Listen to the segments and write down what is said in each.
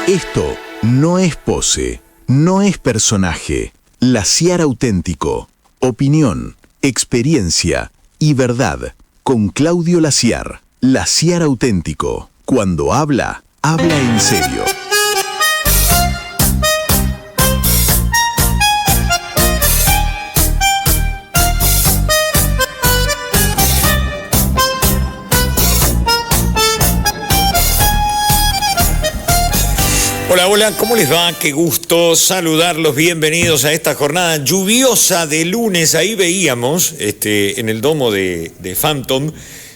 Esto no es pose, no es personaje. Laciar auténtico. Opinión, experiencia y verdad. Con Claudio Laciar. Laciar auténtico. Cuando habla, habla en serio. Hola, hola, ¿cómo les va? Qué gusto saludarlos, bienvenidos a esta jornada lluviosa de lunes. Ahí veíamos, en el domo de Phantom,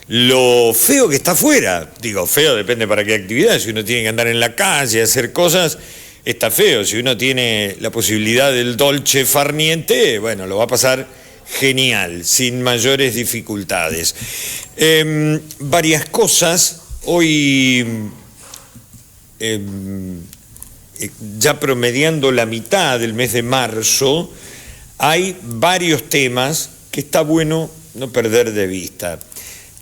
lo feo que está afuera. Digo, feo depende para qué actividad. Si uno tiene que andar en la calle, hacer cosas, está feo. Si uno tiene la posibilidad del dolce far niente, bueno, lo va a pasar genial, sin mayores dificultades. Varias cosas. Hoy... ya promediando la mitad del mes de marzo, hay varios temas que está bueno no perder de vista.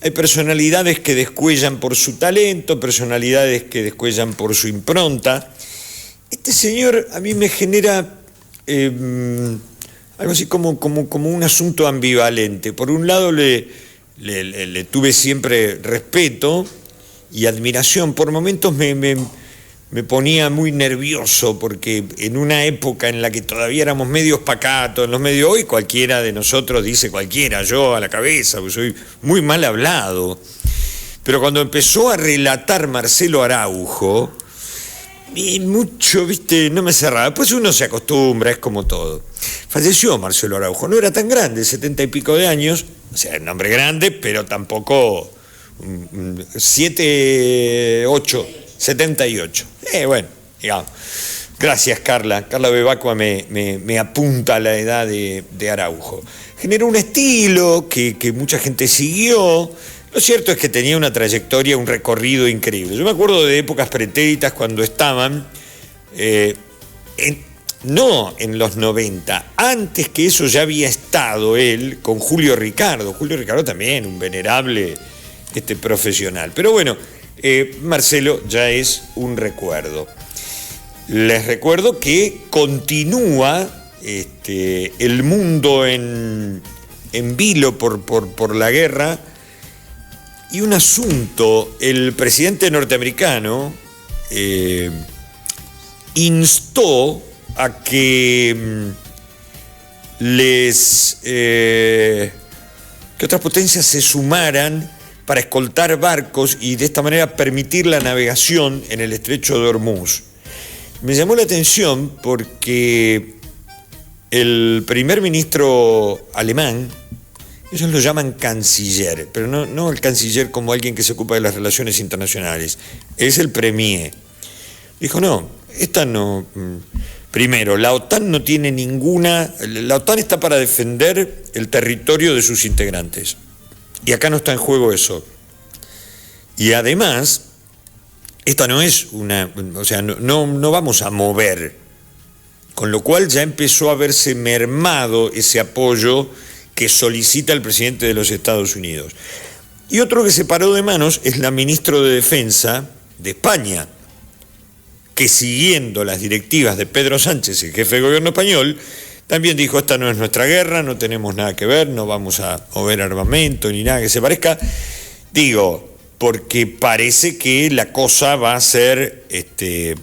Hay personalidades que descuellan por su talento, personalidades que descuellan por su impronta. Este señor a mí me genera algo así como un asunto ambivalente. Por un lado le tuve siempre respeto y admiración. Por momentos me ponía muy nervioso porque en una época en la que todavía éramos medios pacatos, en los medios, hoy cualquiera de nosotros dice cualquiera, yo a la cabeza, porque soy muy mal hablado. Pero cuando empezó a relatar Marcelo Araujo, mucho, no me cerraba. Después uno se acostumbra, es como todo. Falleció Marcelo Araujo, no era tan grande, 70 y pico de años, o sea, un hombre grande, pero tampoco 78. Bueno, digamos. Gracias, Carla. Carla Bebacua me apunta a la edad de Araujo. Generó un estilo que mucha gente siguió. Lo cierto es que tenía una trayectoria, un recorrido increíble. Yo me acuerdo de épocas pretéritas cuando estaban, no en los 90, antes que eso ya había estado él con Julio Ricardo. Julio Ricardo también, un venerable profesional. Pero bueno, Marcelo ya es un recuerdo. Les recuerdo que continúa el mundo en vilo por la guerra y un asunto. El presidente norteamericano instó a que que otras potencias se sumaran para escoltar barcos y de esta manera permitir la navegación en el estrecho de Hormuz. Me llamó la atención porque el primer ministro alemán, ellos lo llaman canciller, pero no el canciller como alguien que se ocupa de las relaciones internacionales, es el premier. Dijo, no, esta no... Primero, la OTAN no tiene ninguna... La OTAN está para defender el territorio de sus integrantes. Y acá no está en juego eso. Y además, esta no es una... O sea, no vamos a mover. Con lo cual ya empezó a verse mermado ese apoyo que solicita el presidente de los Estados Unidos. Y otro que se paró de manos es la ministra de Defensa de España, que siguiendo las directivas de Pedro Sánchez, el jefe de gobierno español, también dijo, esta no es nuestra guerra, no tenemos nada que ver, no vamos a mover armamento ni nada que se parezca. Digo, porque parece que la cosa va a ser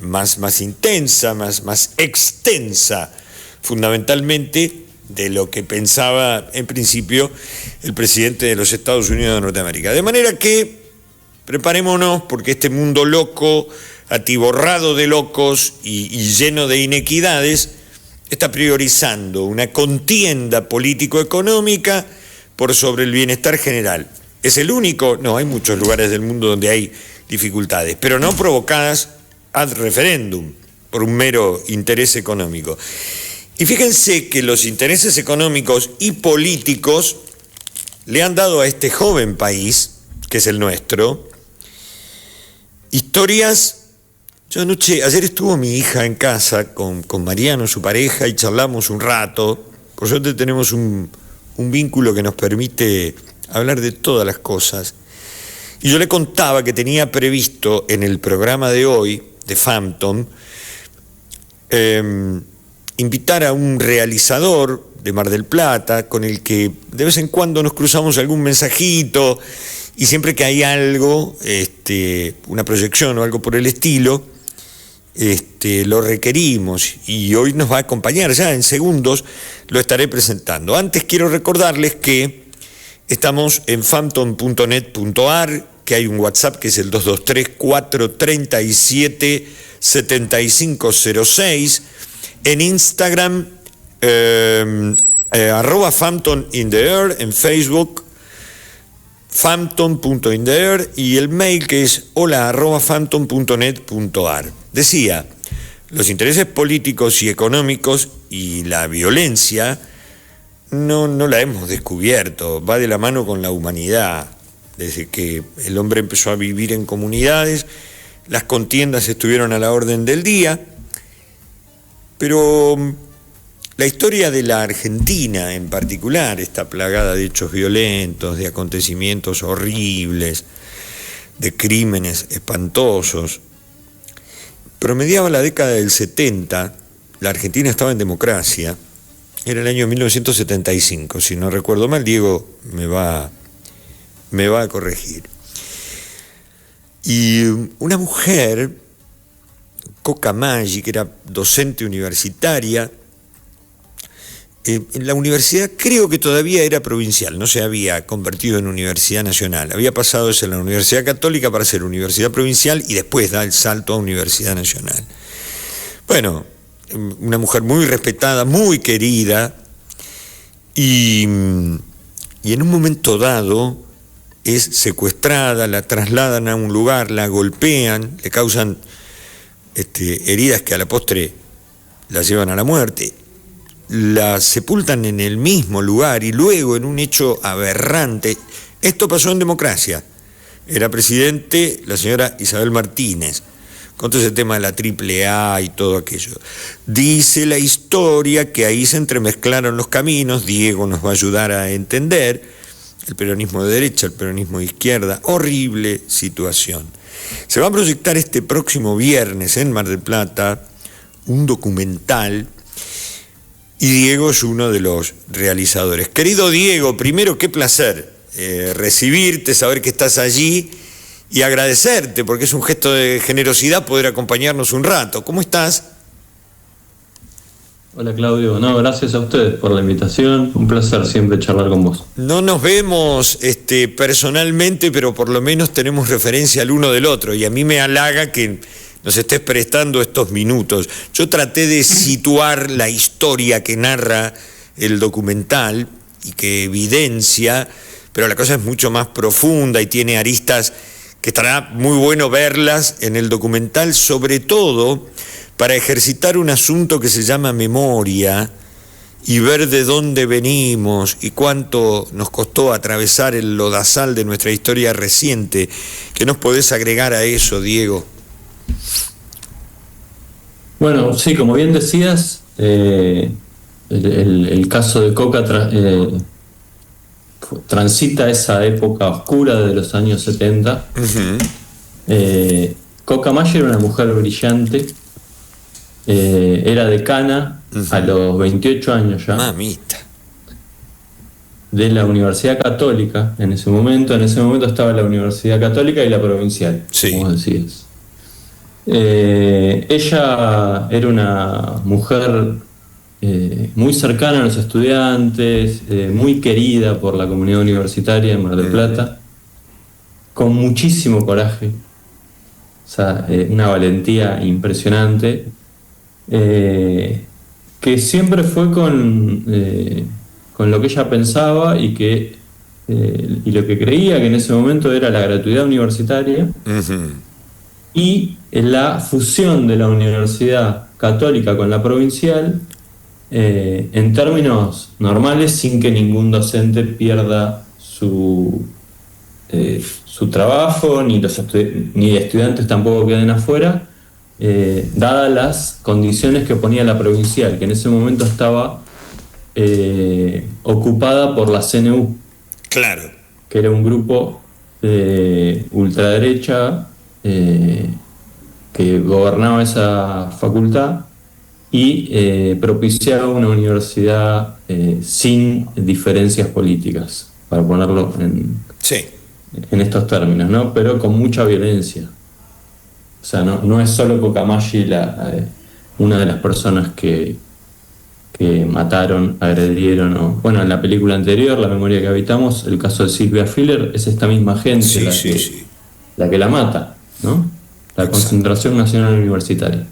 más intensa, más extensa, fundamentalmente de lo que pensaba en principio el presidente de los Estados Unidos de Norteamérica. De manera que preparémonos porque este mundo loco, atiborrado de locos y lleno de inequidades, está priorizando una contienda político-económica por sobre el bienestar general. ¿Es el único? No, hay muchos lugares del mundo donde hay dificultades, pero no provocadas ad referendum, por un mero interés económico. Y fíjense que los intereses económicos y políticos le han dado a este joven país, que es el nuestro, historias. Ayer estuvo mi hija en casa con Mariano, su pareja, y charlamos un rato. Por suerte tenemos un vínculo que nos permite hablar de todas las cosas. Y yo le contaba que tenía previsto en el programa de hoy de Phantom, invitar a un realizador de Mar del Plata, con el que de vez en cuando nos cruzamos algún mensajito, y siempre que hay algo, una proyección o algo por el estilo, lo requerimos, y hoy nos va a acompañar. Ya en segundos lo estaré presentando. Antes quiero recordarles que estamos en phantom.net.ar, que hay un WhatsApp que es el 223-437-7506, en Instagram, @Phantom in the Air, en Facebook, phantom.intheair, y el mail que es hola@phantom.net.ar. Decía, los intereses políticos y económicos y la violencia no la hemos descubierto, va de la mano con la humanidad. Desde que el hombre empezó a vivir en comunidades, las contiendas estuvieron a la orden del día, pero la historia de la Argentina en particular está plagada de hechos violentos, de acontecimientos horribles, de crímenes espantosos. Promediaba la década del 70, la Argentina estaba en democracia, era el año 1975, si no recuerdo mal, Diego me va a corregir. Y una mujer, Coca Maggi, que era docente universitaria, en la universidad creo que todavía era provincial, no se había convertido en universidad nacional, había pasado de ser la Universidad Católica para ser universidad provincial y después da el salto a universidad nacional. Bueno, una mujer muy respetada, muy querida, y en un momento dado es secuestrada, la trasladan a un lugar, la golpean, le causan heridas que a la postre la llevan a la muerte. La sepultan en el mismo lugar y luego, en un hecho aberrante, esto pasó en democracia, era presidente la señora Isabel Martínez, con todo ese tema de la AAA y todo aquello. Dice la historia que ahí se entremezclaron los caminos, Diego nos va a ayudar a entender, el peronismo de derecha, el peronismo de izquierda, horrible situación. Se va a proyectar este próximo viernes en Mar del Plata un documental, y Diego es uno de los realizadores. Querido Diego, primero, qué placer recibirte, saber que estás allí y agradecerte, porque es un gesto de generosidad poder acompañarnos un rato. ¿Cómo estás? Hola Claudio, gracias a ustedes por la invitación, un placer siempre charlar con vos. No nos vemos personalmente, pero por lo menos tenemos referencia al uno del otro, y a mí me halaga que nos estés prestando estos minutos. Yo traté de situar la historia que narra el documental y que evidencia, pero la cosa es mucho más profunda y tiene aristas que estará muy bueno verlas en el documental, sobre todo para ejercitar un asunto que se llama memoria y ver de dónde venimos y cuánto nos costó atravesar el lodazal de nuestra historia reciente. ¿Qué nos podés agregar a eso, Diego? Bueno, sí, como bien decías, el caso de Coca transita esa época oscura de los años 70. Uh-huh. Coca Maggi era una mujer brillante, era decana, uh-huh, a los 28 años ya. Mamita. De la Universidad Católica, en ese momento estaba la Universidad Católica y la Provincial, sí, como decías. Ella era una mujer muy cercana a los estudiantes, muy querida por la comunidad universitaria de Mar del Plata, con muchísimo coraje, o sea, una valentía impresionante, que siempre fue con lo que ella pensaba y lo que creía que en ese momento era la gratuidad universitaria. Uh-huh. Y la fusión de la Universidad Católica con la Provincial, en términos normales, sin que ningún docente pierda su trabajo, ni estudiantes tampoco queden afuera, dadas las condiciones que ponía la Provincial, que en ese momento estaba ocupada por la CNU. Claro. Que era un grupo de ultraderecha, que que gobernaba esa facultad y propiciaba una universidad sin diferencias políticas, para ponerlo en estos términos, ¿no? Pero con mucha violencia. O sea, no es solo Cocamashi una de las personas que mataron, agredieron, bueno, en la película anterior, La memoria que habitamos, el caso de Sylvia Filler, es esta misma gente la que la mata, ¿no? La Concentración Nacional Universitaria.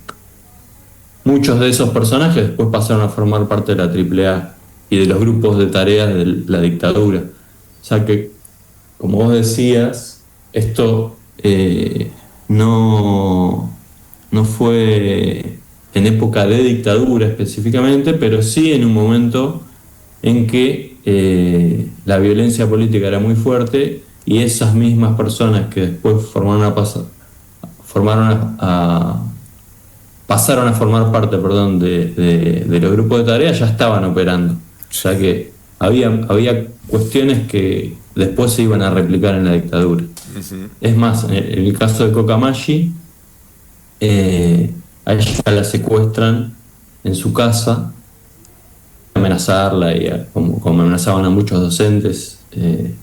Muchos de esos personajes después pasaron a formar parte de la AAA y de los grupos de tareas de la dictadura. O sea que, como vos decías, esto no fue en época de dictadura específicamente, pero sí en un momento en que la violencia política era muy fuerte y esas mismas personas que después pasaron a formar parte de los grupos de tareas ya estaban operando. O sea que había cuestiones que después se iban a replicar en la dictadura. Uh-huh. Es más, en el caso de Cocamashi, a ella la secuestran en su casa, amenazarla, y como amenazaban a muchos docentes en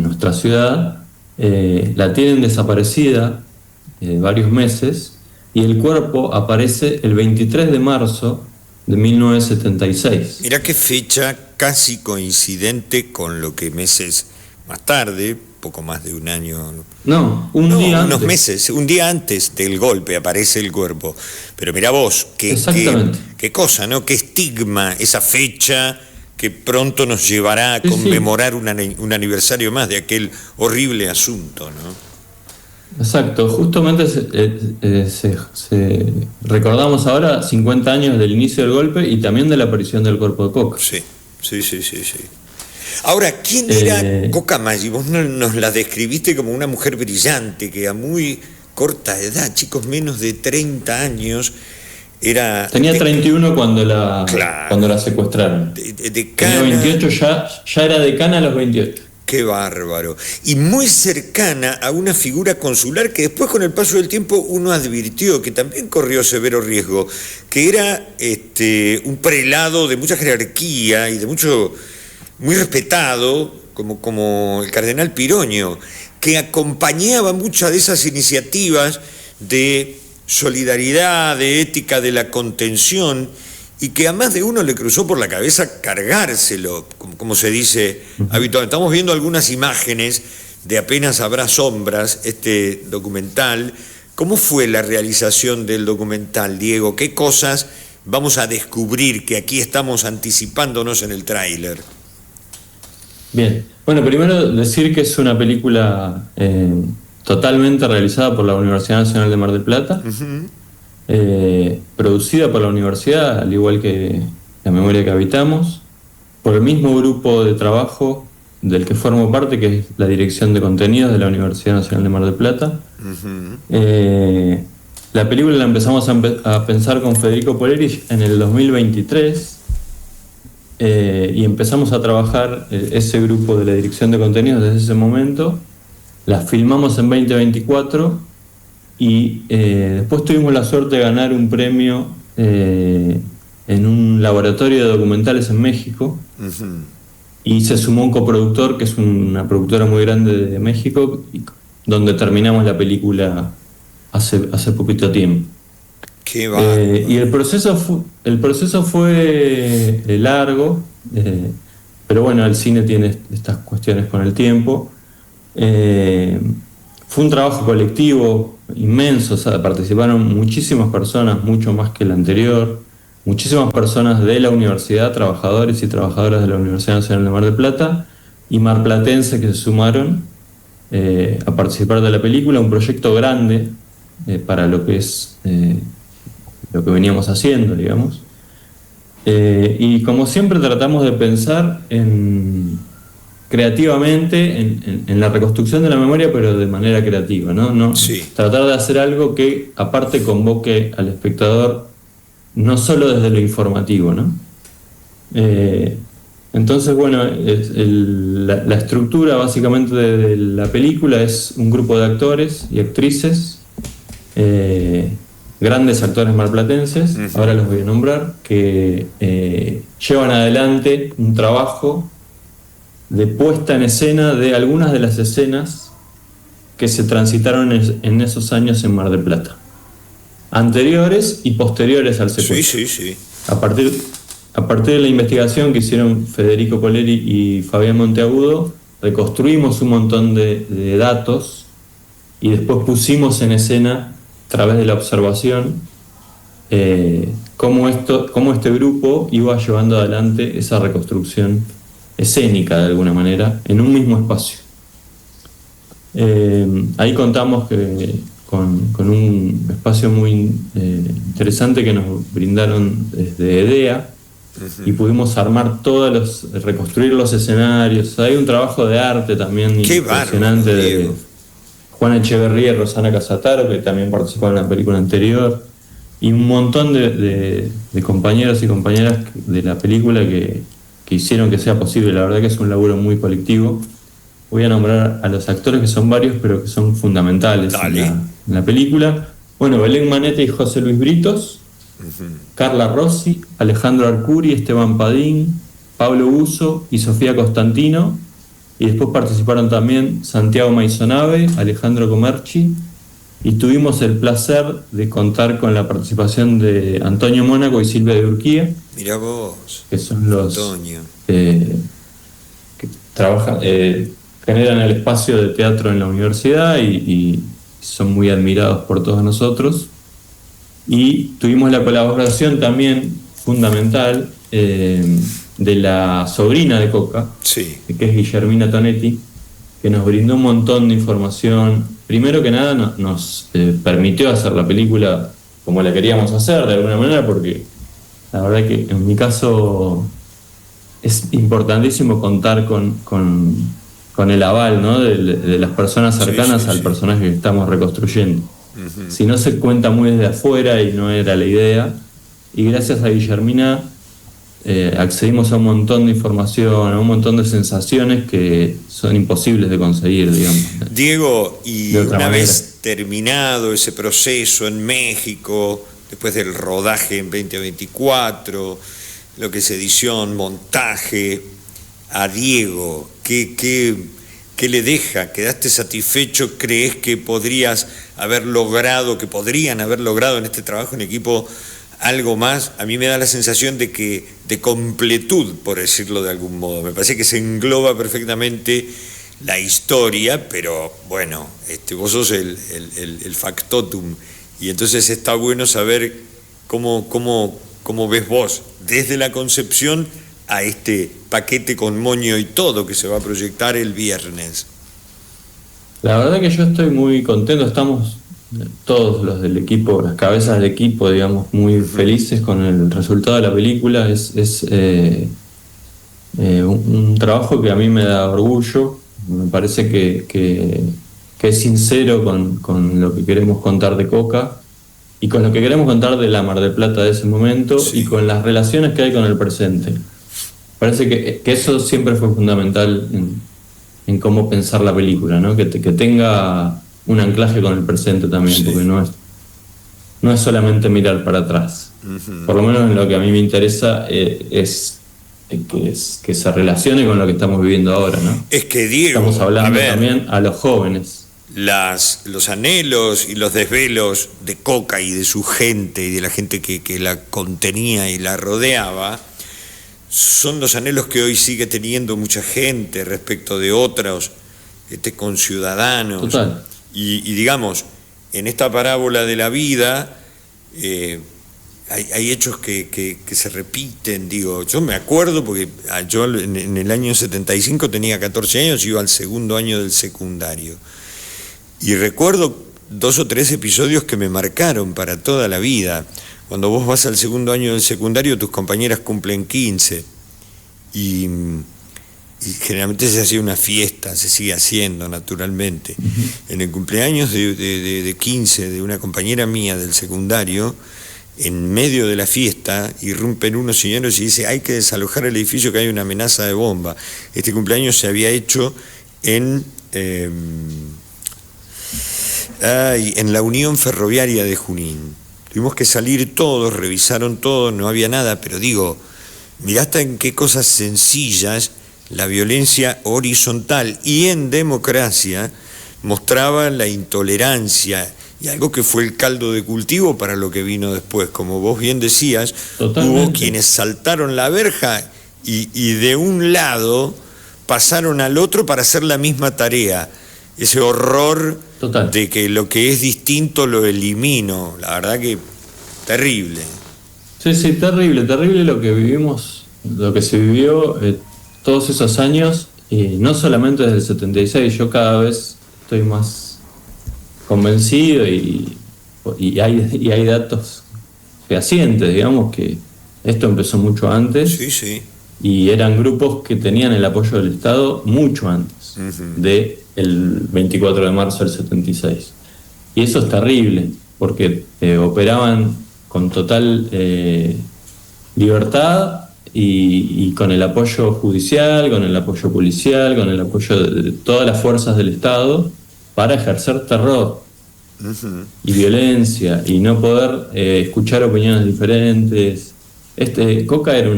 nuestra ciudad. La tienen desaparecida varios meses y el cuerpo aparece el 23 de marzo de 1976. Mirá qué fecha casi coincidente con lo que meses más tarde, poco más de un año. No, día unos antes. meses, un día antes del golpe aparece el cuerpo. Pero mirá vos, qué cosa, ¿no? Qué estigma esa fecha que pronto nos llevará a conmemorar un aniversario más de aquel horrible asunto, ¿no? Exacto, justamente recordamos ahora 50 años del inicio del golpe y también de la aparición del cuerpo de Coca. Sí. Ahora, ¿quién era Cocamashi? Vos nos la describiste como una mujer brillante que a muy corta edad, chicos, menos de 30 años, era... Tenía 31 cuando la secuestraron. Tenía 28, ya era decana a los 28. Qué bárbaro. Y muy cercana a una figura consular que después, con el paso del tiempo, uno advirtió que también corrió severo riesgo, que era un prelado de mucha jerarquía y de muy respetado, como el cardenal Piroño, que acompañaba muchas de esas iniciativas de solidaridad, de ética de la contención, y que a más de uno le cruzó por la cabeza cargárselo, como se dice habitualmente. Estamos viendo algunas imágenes de Apenas habrá sombras, este documental. ¿Cómo fue la realización del documental, Diego? ¿Qué cosas vamos a descubrir que aquí estamos anticipándonos en el tráiler? Bien, bueno, primero decir que es una película totalmente realizada por la Universidad Nacional de Mar del Plata. Uh-huh. Producida por la universidad, al igual que La memoria que habitamos, por el mismo grupo de trabajo del que formo parte, que es la Dirección de Contenidos de la Universidad Nacional de Mar del Plata. Uh-huh. La película la empezamos a pensar con Federico Polerich en el 2023 y empezamos a trabajar ese grupo de la Dirección de Contenidos desde ese momento. La filmamos en 2024 y después tuvimos la suerte de ganar un premio en un laboratorio de documentales en México. Uh-huh. Y se sumó un coproductor, que es una productora muy grande de México, donde terminamos la película hace poquito tiempo. Qué bárbaro. Y el proceso fue largo, pero bueno, el cine tiene estas cuestiones con el tiempo. Fue un trabajo colectivo inmenso, o sea, participaron muchísimas personas, mucho más que el anterior, muchísimas personas de la universidad, trabajadores y trabajadoras de la Universidad Nacional de Mar del Plata y marplatenses que se sumaron a participar de la película, un proyecto grande para lo que es lo que veníamos haciendo, digamos. Y como siempre tratamos de pensar creativamente en la reconstrucción de la memoria, pero de manera creativa, ¿no? Sí. Tratar de hacer algo que aparte convoque al espectador no solo desde lo informativo, ¿no? Entonces, bueno, la estructura básicamente de la película es un grupo de actores y actrices grandes actores marplatenses, ahora los voy a nombrar, que llevan adelante un trabajo de puesta en escena de algunas de las escenas que se transitaron en esos años en Mar del Plata, anteriores y posteriores al secuestro. Sí. A partir de la investigación que hicieron Federico Poleri y Fabián Monteagudo, reconstruimos un montón de datos y después pusimos en escena, a través de la observación, cómo este grupo iba llevando adelante esa reconstrucción escénica, de alguna manera, en un mismo espacio. Ahí contamos con un espacio muy interesante que nos brindaron desde EDEA, y pudimos armar reconstruir los escenarios. Hay un trabajo de arte también impresionante de Juan Echeverría y Rosana Casataro, que también participó en la película anterior, y un montón de compañeros y compañeras de la película que hicieron que sea posible. La verdad que es un laburo muy colectivo. Voy a nombrar a los actores, que son varios, pero que son fundamentales en la película. Bueno, Belén Manete y José Luis Britos, Carla Rossi, Alejandro Arcuri, Esteban Padín, Pablo Uso y Sofía Costantino, y después participaron también Santiago Maisonave, Alejandro Comerchi, y tuvimos el placer de contar con la participación de Antonio Mónaco y Silvia de Urquía. Mirá vos, que son los Antonio, que trabajan, generan el espacio de teatro en la universidad y son muy admirados por todos nosotros. Y tuvimos la colaboración también fundamental de la sobrina de Coca, sí, que es Guillermina Tonetti, que nos brindó un montón de información. Primero que nada nos permitió hacer la película como la queríamos hacer, de alguna manera, porque la verdad que en mi caso es importantísimo contar con el aval, ¿no?, de las personas cercanas al personaje que estamos reconstruyendo. Si no, se cuenta muy desde afuera y no era la idea. Y gracias a Guillermina accedimos a un montón de información, a un montón de sensaciones que son imposibles de conseguir, digamos. Diego, y una vez terminado ese proceso en México, después del rodaje en 2024, lo que es edición, montaje, a Diego, ¿qué le deja? ¿Quedaste satisfecho? ¿Crees que podrían haber logrado en este trabajo en equipo algo más? A mí me da la sensación de completud, por decirlo de algún modo. Me parece que se engloba perfectamente la historia, pero bueno, vos sos el factotum, y entonces está bueno saber cómo ves vos, desde la concepción a este paquete con moño y todo que se va a proyectar el viernes. La verdad que yo estoy muy contento, estamos todos los del equipo, las cabezas del equipo, digamos, muy felices con el resultado de la película. Es un trabajo que a mí me da orgullo, me parece que es sincero con lo que queremos contar de Coca y con lo que queremos contar de la Mar del Plata de ese momento, y con las relaciones que hay con el presente. Parece que eso siempre fue fundamental en cómo pensar la película, ¿no? Que tenga un anclaje con el presente también, porque no es solamente mirar para atrás. Por lo menos en lo que a mí me interesa es que se relacione con lo que estamos viviendo ahora, ¿no? Es que, Diego, estamos hablando también a los jóvenes. Los anhelos y los desvelos de Coca y de su gente y de la gente que la contenía y la rodeaba son los anhelos que hoy sigue teniendo mucha gente respecto de otros conciudadanos. Total. Y digamos, en esta parábola de la vida hay hechos que se repiten. Digo, yo me acuerdo porque yo en el año 75 tenía 14 años, iba al segundo año del secundario, y recuerdo 2 o 3 episodios que me marcaron para toda la vida. Cuando vos vas al segundo año del secundario, tus compañeras cumplen 15 y generalmente se hacía una fiesta, se sigue haciendo naturalmente. En el cumpleaños de 15 de una compañera mía del secundario, en medio de la fiesta irrumpen unos señores y dicen: hay que desalojar el edificio, que hay una amenaza de bomba. Este cumpleaños se había hecho en Ay, en la Unión Ferroviaria de Junín. Tuvimos que salir todos, revisaron todo, no había nada, pero digo, mirá hasta en qué cosas sencillas la violencia horizontal y en democracia mostraba la intolerancia y algo que fue el caldo de cultivo para lo que vino después. Como vos bien decías, Totalmente. hubo quienes saltaron la verja y de un lado pasaron al otro para hacer la misma tarea. Ese horror Total. de que lo que es distinto lo elimino. La verdad que terrible. Sí, sí, terrible, terrible lo que vivimos, lo que se vivió todos esos años, y no solamente desde el 76, yo cada vez estoy más convencido y hay datos fehacientes, digamos, que esto empezó mucho antes. Sí, sí. Y eran grupos que tenían el apoyo del Estado mucho antes del 24 de marzo del 76. Y eso es terrible, porque operaban con total libertad y con el apoyo judicial, con el apoyo policial, con el apoyo de todas las fuerzas del Estado para ejercer terror y violencia y no poder escuchar opiniones diferentes. Coca era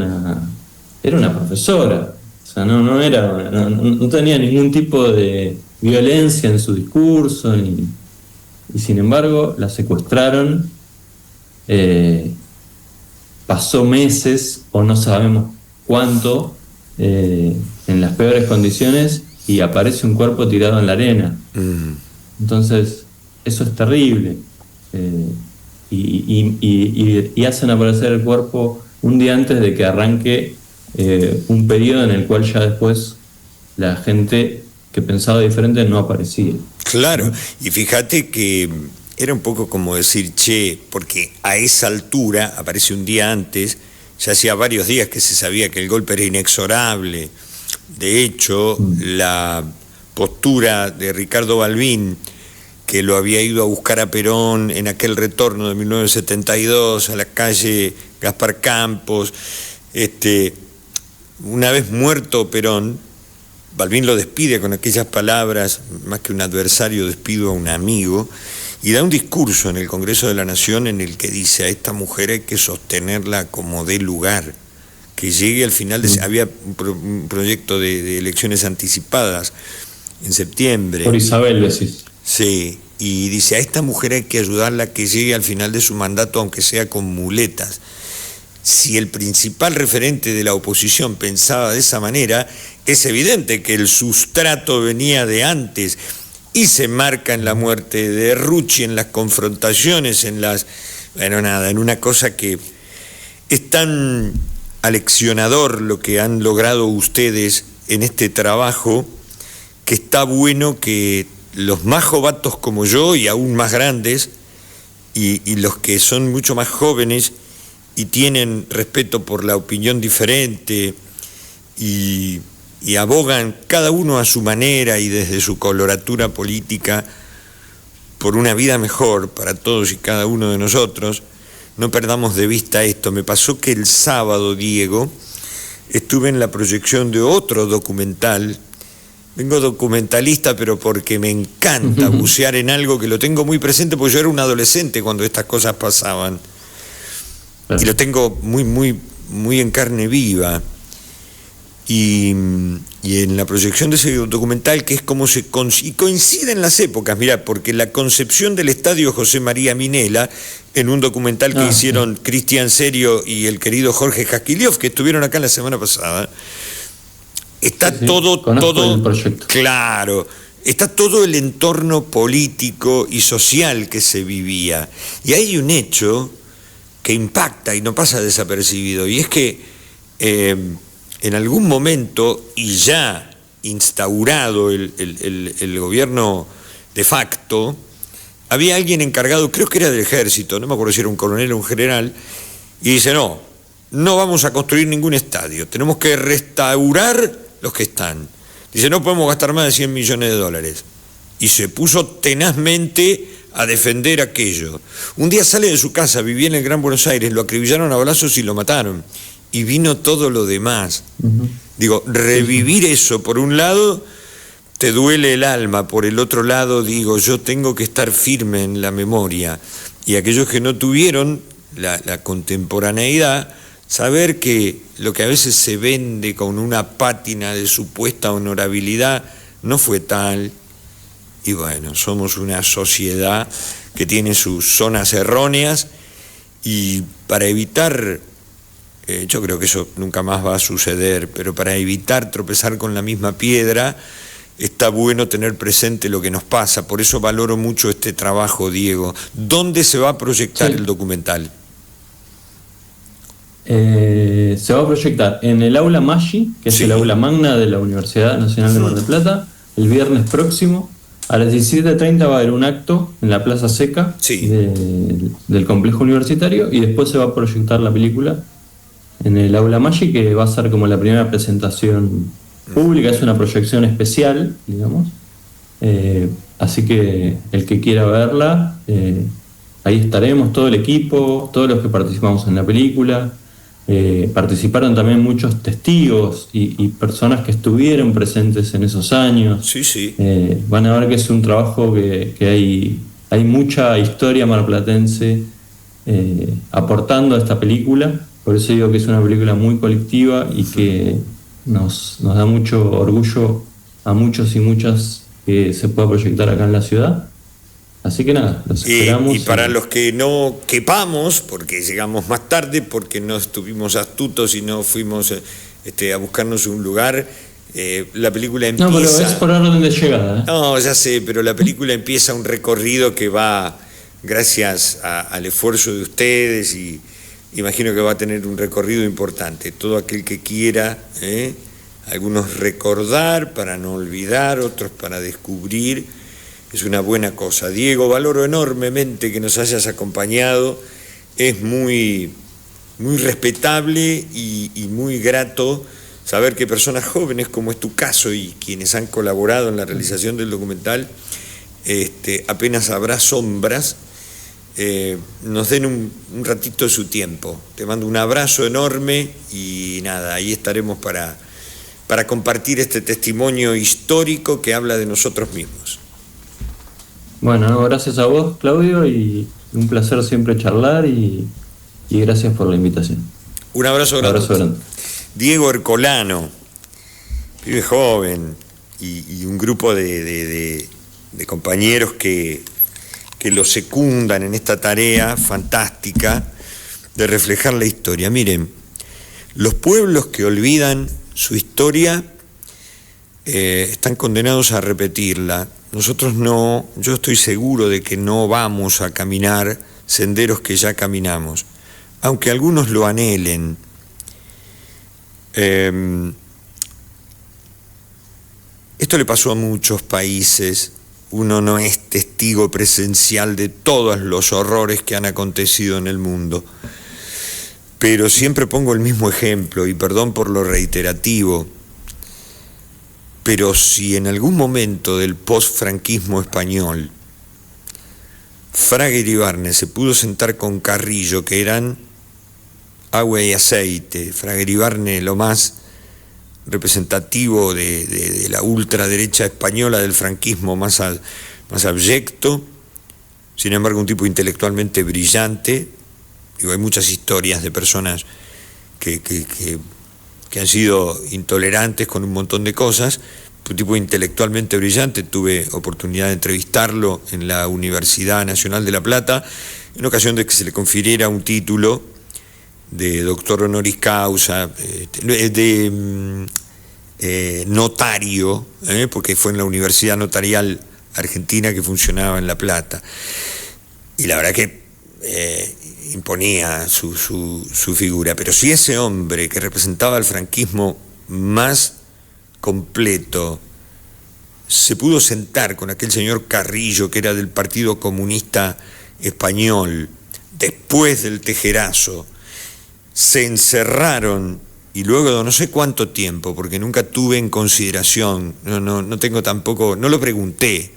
una profesora, o sea, no tenía ningún tipo de violencia en su discurso, y sin embargo la secuestraron, pasó meses o no sabemos cuánto, en las peores condiciones, y aparece un cuerpo tirado en la arena. Entonces, eso es terrible, y hacen aparecer el cuerpo un día antes de que arranque un periodo en el cual ya después la gente que pensaba diferente no aparecía. Claro, y fíjate que era un poco como decir, che, porque a esa altura, aparece un día antes, ya hacía varios días que se sabía que el golpe era inexorable. De hecho, la postura de Ricardo Balbín, que lo había ido a buscar a Perón en aquel retorno de 1972 a la calle Gaspar Campos, una vez muerto Perón, Balbín lo despide con aquellas palabras: más que un adversario despido a un amigo, y da un discurso en el Congreso de la Nación en el que dice: a esta mujer hay que sostenerla como dé lugar, que llegue al final de... Había un proyecto de elecciones anticipadas en septiembre. Por Isabel, decís. Sí, y dice: a esta mujer hay que ayudarla a que llegue al final de su mandato, aunque sea con muletas. Si el principal referente de la oposición pensaba de esa manera, es evidente que el sustrato venía de antes y se marca en la muerte de Rucci, en las confrontaciones, en una cosa que es tan aleccionador lo que han logrado ustedes en este trabajo, que está bueno que los más jovatos como yo y aún más grandes, y los que son mucho más jóvenes y tienen respeto por la opinión diferente y abogan cada uno a su manera y desde su coloratura política por una vida mejor para todos y cada uno de nosotros, no perdamos de vista esto. Me pasó que el sábado, Diego, estuve en la proyección de otro documental. Vengo documentalista, pero porque me encanta bucear en algo que lo tengo muy presente, porque yo era un adolescente cuando estas cosas pasaban. Y lo tengo muy, muy, muy en carne viva. Y en la proyección de ese documental, que es como y coinciden las épocas, mirá, porque la concepción del Estadio José María Minela, en un documental que hicieron Cristian Serio y el querido Jorge Jaskiliov, que estuvieron acá la semana pasada, está todo, claro, está todo el entorno político y social que se vivía. Y hay un hecho que impacta y no pasa desapercibido, y es que en algún momento, y ya instaurado el gobierno de facto, había alguien encargado, creo que era del ejército, no me acuerdo si era un coronel o un general, y dice: no vamos a construir ningún estadio, tenemos que restaurar los que están. Dice: no podemos gastar más de 100 millones de dólares. Y se puso tenazmente a defender aquello. Un día sale de su casa, vivía en el Gran Buenos Aires, lo acribillaron a balazos y lo mataron. Y vino todo lo demás. Digo, revivir eso por un lado, te duele el alma. Por el otro lado, digo, yo tengo que estar firme en la memoria. Y aquellos que no tuvieron la contemporaneidad, saber que lo que a veces se vende con una pátina de supuesta honorabilidad no fue tal. Y bueno, somos una sociedad que tiene sus zonas erróneas, y para evitar, yo creo que eso nunca más va a suceder, pero para evitar tropezar con la misma piedra, está bueno tener presente lo que nos pasa. Por eso valoro mucho este trabajo, Diego. ¿Dónde se va a proyectar el documental? Se va a proyectar en el Aula Maggi, que es el aula magna de la Universidad Nacional de Mar del Plata, el viernes próximo. A las 17:30 va a haber un acto en la Plaza Seca del complejo universitario, y después se va a proyectar la película en el Aula Maggi, que va a ser como la primera presentación pública. Es una proyección especial, digamos. Así que el que quiera verla, ahí estaremos, todo el equipo, todos los que participamos en la película. Participaron también muchos testigos y personas que estuvieron presentes en esos años. Van a ver que es un trabajo que hay mucha historia marplatense aportando a esta película. Por eso digo que es una película muy colectiva y que nos da mucho orgullo a muchos y muchas que se pueda proyectar acá en la ciudad. Así que nada, los esperamos. Y para los que no quepamos, porque llegamos más tarde, porque no estuvimos astutos y no fuimos a buscarnos un lugar, la película empieza... No, pero es por orden de llegada. No, ya sé, pero la película empieza un recorrido que va, gracias al esfuerzo de ustedes, y imagino que va a tener un recorrido importante. Todo aquel que quiera, algunos recordar para no olvidar, otros para descubrir, es una buena cosa. Diego, valoro enormemente que nos hayas acompañado. Es muy, muy respetable y muy grato saber que personas jóvenes, como es tu caso, y quienes han colaborado en la realización del documental, apenas habrá sombras, nos den un ratito de su tiempo. Te mando un abrazo enorme y nada, ahí estaremos para compartir este testimonio histórico que habla de nosotros mismos. Bueno, gracias a vos, Claudio, y un placer siempre charlar, y gracias por la invitación. Un abrazo grande. Diego Ercolano, pibe joven, y un grupo de compañeros que lo secundan en esta tarea fantástica de reflejar la historia. Miren, los pueblos que olvidan su historia están condenados a repetirla. Nosotros no, yo estoy seguro de que no vamos a caminar senderos que ya caminamos, aunque algunos lo anhelen. Esto le pasó a muchos países. Uno no es testigo presencial de todos los horrores que han acontecido en el mundo, pero siempre pongo el mismo ejemplo, y perdón por lo reiterativo, pero si en algún momento del post-franquismo español Fraga Iribarne se pudo sentar con Carrillo, que eran agua y aceite, Fraga Iribarne lo más representativo de la ultraderecha española, del franquismo más abyecto, sin embargo un tipo intelectualmente brillante. Digo, hay muchas historias de personas que han sido intolerantes con un montón de cosas. Un tipo intelectualmente brillante. Tuve oportunidad de entrevistarlo en la Universidad Nacional de La Plata, en ocasión de que se le confiriera un título de doctor honoris causa, notario, porque fue en la Universidad Notarial Argentina que funcionaba en La Plata. Y la verdad que imponía su figura. Pero si ese hombre que representaba el franquismo más completo se pudo sentar con aquel señor Carrillo, que era del Partido Comunista Español, después del tejerazo, se encerraron, y luego de no sé cuánto tiempo, porque nunca tuve en consideración, no tengo tampoco, no lo pregunté,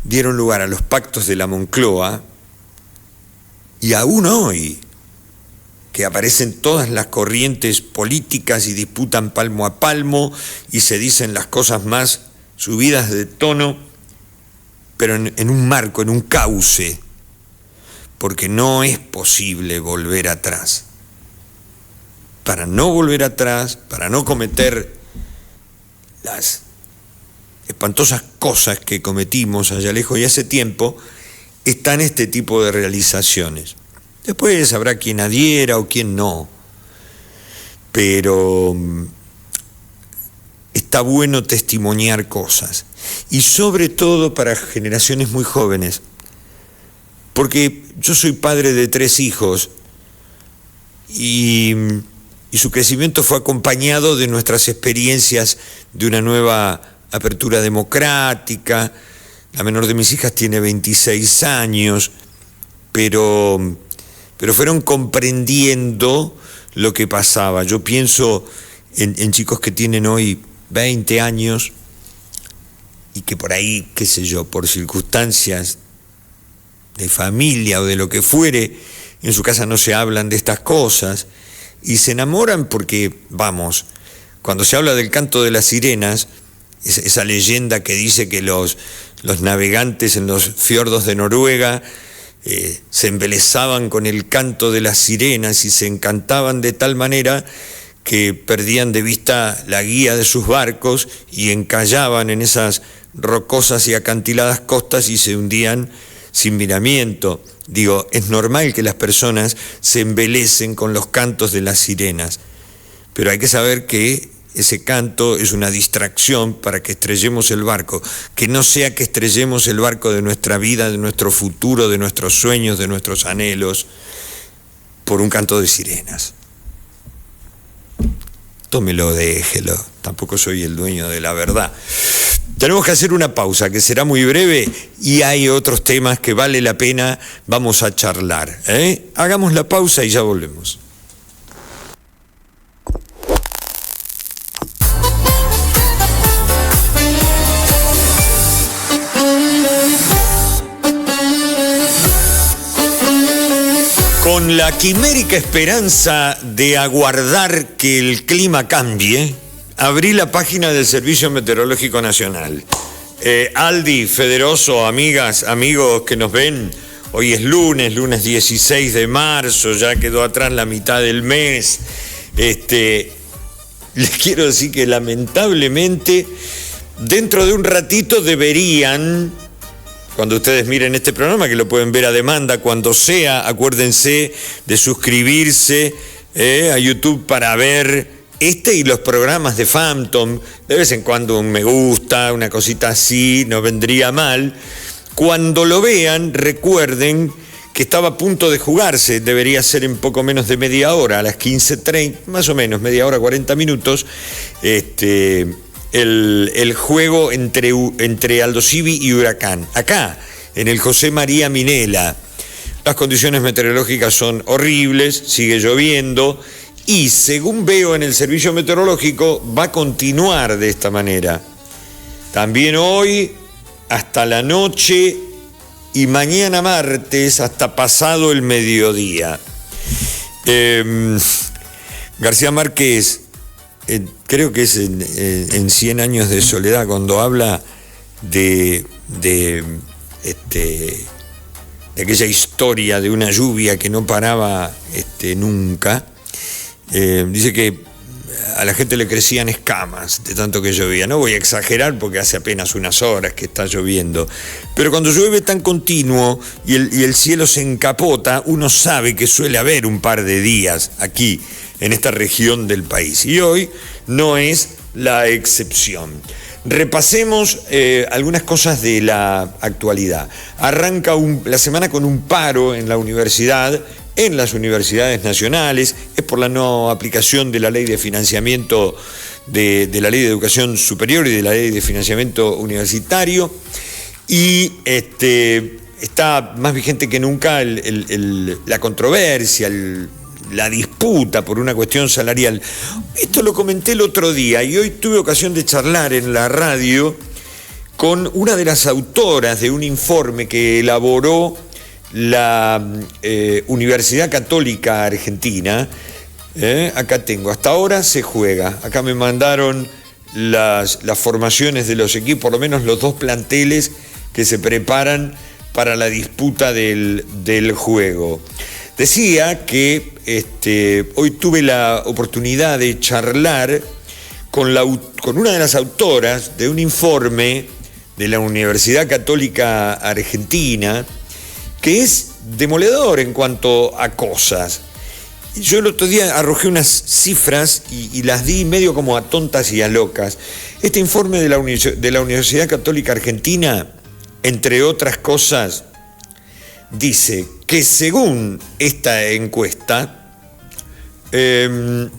dieron lugar a los pactos de la Moncloa, y aún hoy que aparecen todas las corrientes políticas y disputan palmo a palmo y se dicen las cosas más subidas de tono, pero en un marco, en un cauce, porque no es posible volver atrás. Para no volver atrás, para no cometer las espantosas cosas que cometimos allá lejos y hace tiempo, están este tipo de realizaciones. Después habrá quien adhiera o quien no, pero está bueno testimoniar cosas, y sobre todo para generaciones muy jóvenes, porque yo soy padre de 3 hijos y su crecimiento fue acompañado de nuestras experiencias de una nueva apertura democrática. La menor de mis hijas tiene 26 años, pero fueron comprendiendo lo que pasaba. Yo pienso en chicos que tienen hoy 20 años y que por ahí, qué sé yo, por circunstancias de familia o de lo que fuere, en su casa no se hablan de estas cosas y se enamoran porque, vamos, cuando se habla del canto de las sirenas, esa leyenda que dice que los navegantes en los fiordos de Noruega se embelesaban con el canto de las sirenas y se encantaban de tal manera que perdían de vista la guía de sus barcos y encallaban en esas rocosas y acantiladas costas y se hundían sin miramiento. Digo, es normal que las personas se embelecen con los cantos de las sirenas, pero hay que saber que ese canto es una distracción para que estrellemos el barco, que no sea que estrellemos el barco de nuestra vida, de nuestro futuro, de nuestros sueños, de nuestros anhelos, por un canto de sirenas. Tómelo, déjelo, tampoco soy el dueño de la verdad. Tenemos que hacer una pausa que será muy breve y hay otros temas que vale la pena, vamos a charlar. Hagamos la pausa y ya volvemos. Con la quimérica esperanza de aguardar que el clima cambie, abrí la página del Servicio Meteorológico Nacional. Aldi, Federoso, amigas, amigos que nos ven, hoy es lunes 16 de marzo, ya quedó atrás la mitad del mes. Les quiero decir que lamentablemente, dentro de un ratito deberían, cuando ustedes miren este programa, que lo pueden ver a demanda cuando sea, acuérdense de suscribirse a YouTube para ver y los programas de Phantom. De vez en cuando un me gusta, una cosita así, no vendría mal. Cuando lo vean, recuerden que estaba a punto de jugarse, debería ser en poco menos de media hora, a las 15:30, más o menos, media hora, 40 minutos, el juego entre Aldo Civi y Huracán, acá, en el José María Minela. Las condiciones meteorológicas son horribles, sigue lloviendo, y según veo en el servicio meteorológico, va a continuar de esta manera. También hoy, hasta la noche, y mañana martes, hasta pasado el mediodía. García Márquez, creo que es en 100 años de soledad, cuando habla de aquella historia de una lluvia que no paraba nunca, dice que a la gente le crecían escamas de tanto que llovía. No voy a exagerar porque hace apenas unas horas que está lloviendo, pero cuando llueve tan continuo y el cielo se encapota, uno sabe que suele haber un par de días aquí en esta región del país, y hoy no es la excepción. Repasemos algunas cosas de la actualidad. Arranca la semana con un paro en la universidad, en las universidades nacionales, es por la no aplicación de la ley de financiamiento de la ley de educación superior y de la ley de financiamiento universitario, y está más vigente que nunca la controversia, la disputa por una cuestión salarial. Esto lo comenté el otro día y hoy tuve ocasión de charlar en la radio con una de las autoras de un informe que elaboró la Universidad Católica Argentina, acá tengo, hasta ahora se juega, acá me mandaron las formaciones de los equipos, por lo menos los 2 planteles que se preparan para la disputa del juego. Decía que hoy tuve la oportunidad de charlar con una de las autoras de un informe de la Universidad Católica Argentina que es demoledor en cuanto a cosas. Yo el otro día arrojé unas cifras y las di medio como a tontas y a locas. Este informe de la Universidad Católica Argentina, entre otras cosas, dice que según esta encuesta, el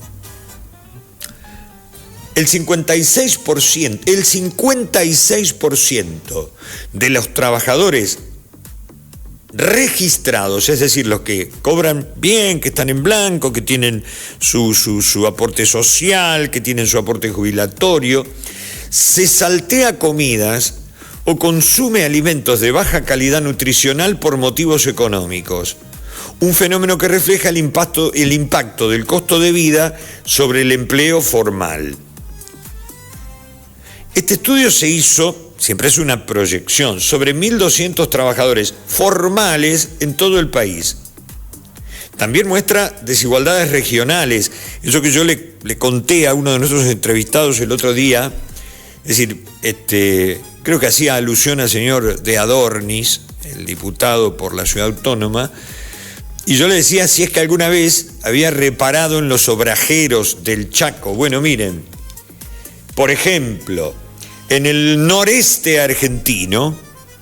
56% de los trabajadores registrados, es decir, los que cobran bien, que están en blanco, que tienen su aporte social, que tienen su aporte jubilatorio, se saltea comidas o consume alimentos de baja calidad nutricional por motivos económicos. Un fenómeno que refleja el impacto del costo de vida sobre el empleo formal. Este estudio se hizo, siempre es una proyección, sobre 1.200 trabajadores formales en todo el país. También muestra desigualdades regionales. Eso que yo le conté a uno de nuestros entrevistados el otro día, es decir, creo que hacía alusión al señor de Adornis, el diputado por la Ciudad Autónoma, y yo le decía si es que alguna vez había reparado en los obrajeros del Chaco. Bueno, miren, por ejemplo, en el noreste argentino,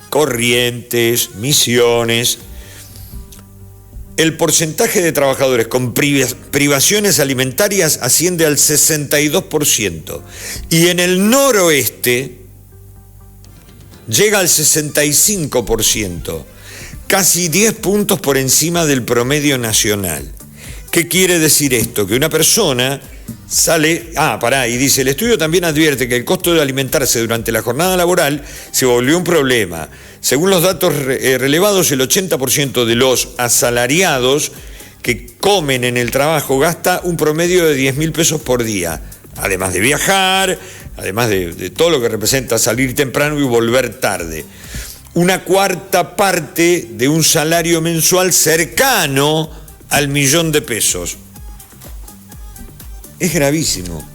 Corrientes, Misiones, el porcentaje de trabajadores con privaciones alimentarias asciende al 62%, y en el noroeste llega al 65%, casi 10 puntos por encima del promedio nacional. ¿Qué quiere decir esto? Que una persona sale, y dice, el estudio también advierte que el costo de alimentarse durante la jornada laboral se volvió un problema. Según los datos relevados, el 80% de los asalariados que comen en el trabajo gasta un promedio de 10.000 pesos por día, además de viajar, además de todo lo que representa salir temprano y volver tarde. Una cuarta parte de un salario mensual cercano al 1.000.000 de pesos. Es gravísimo.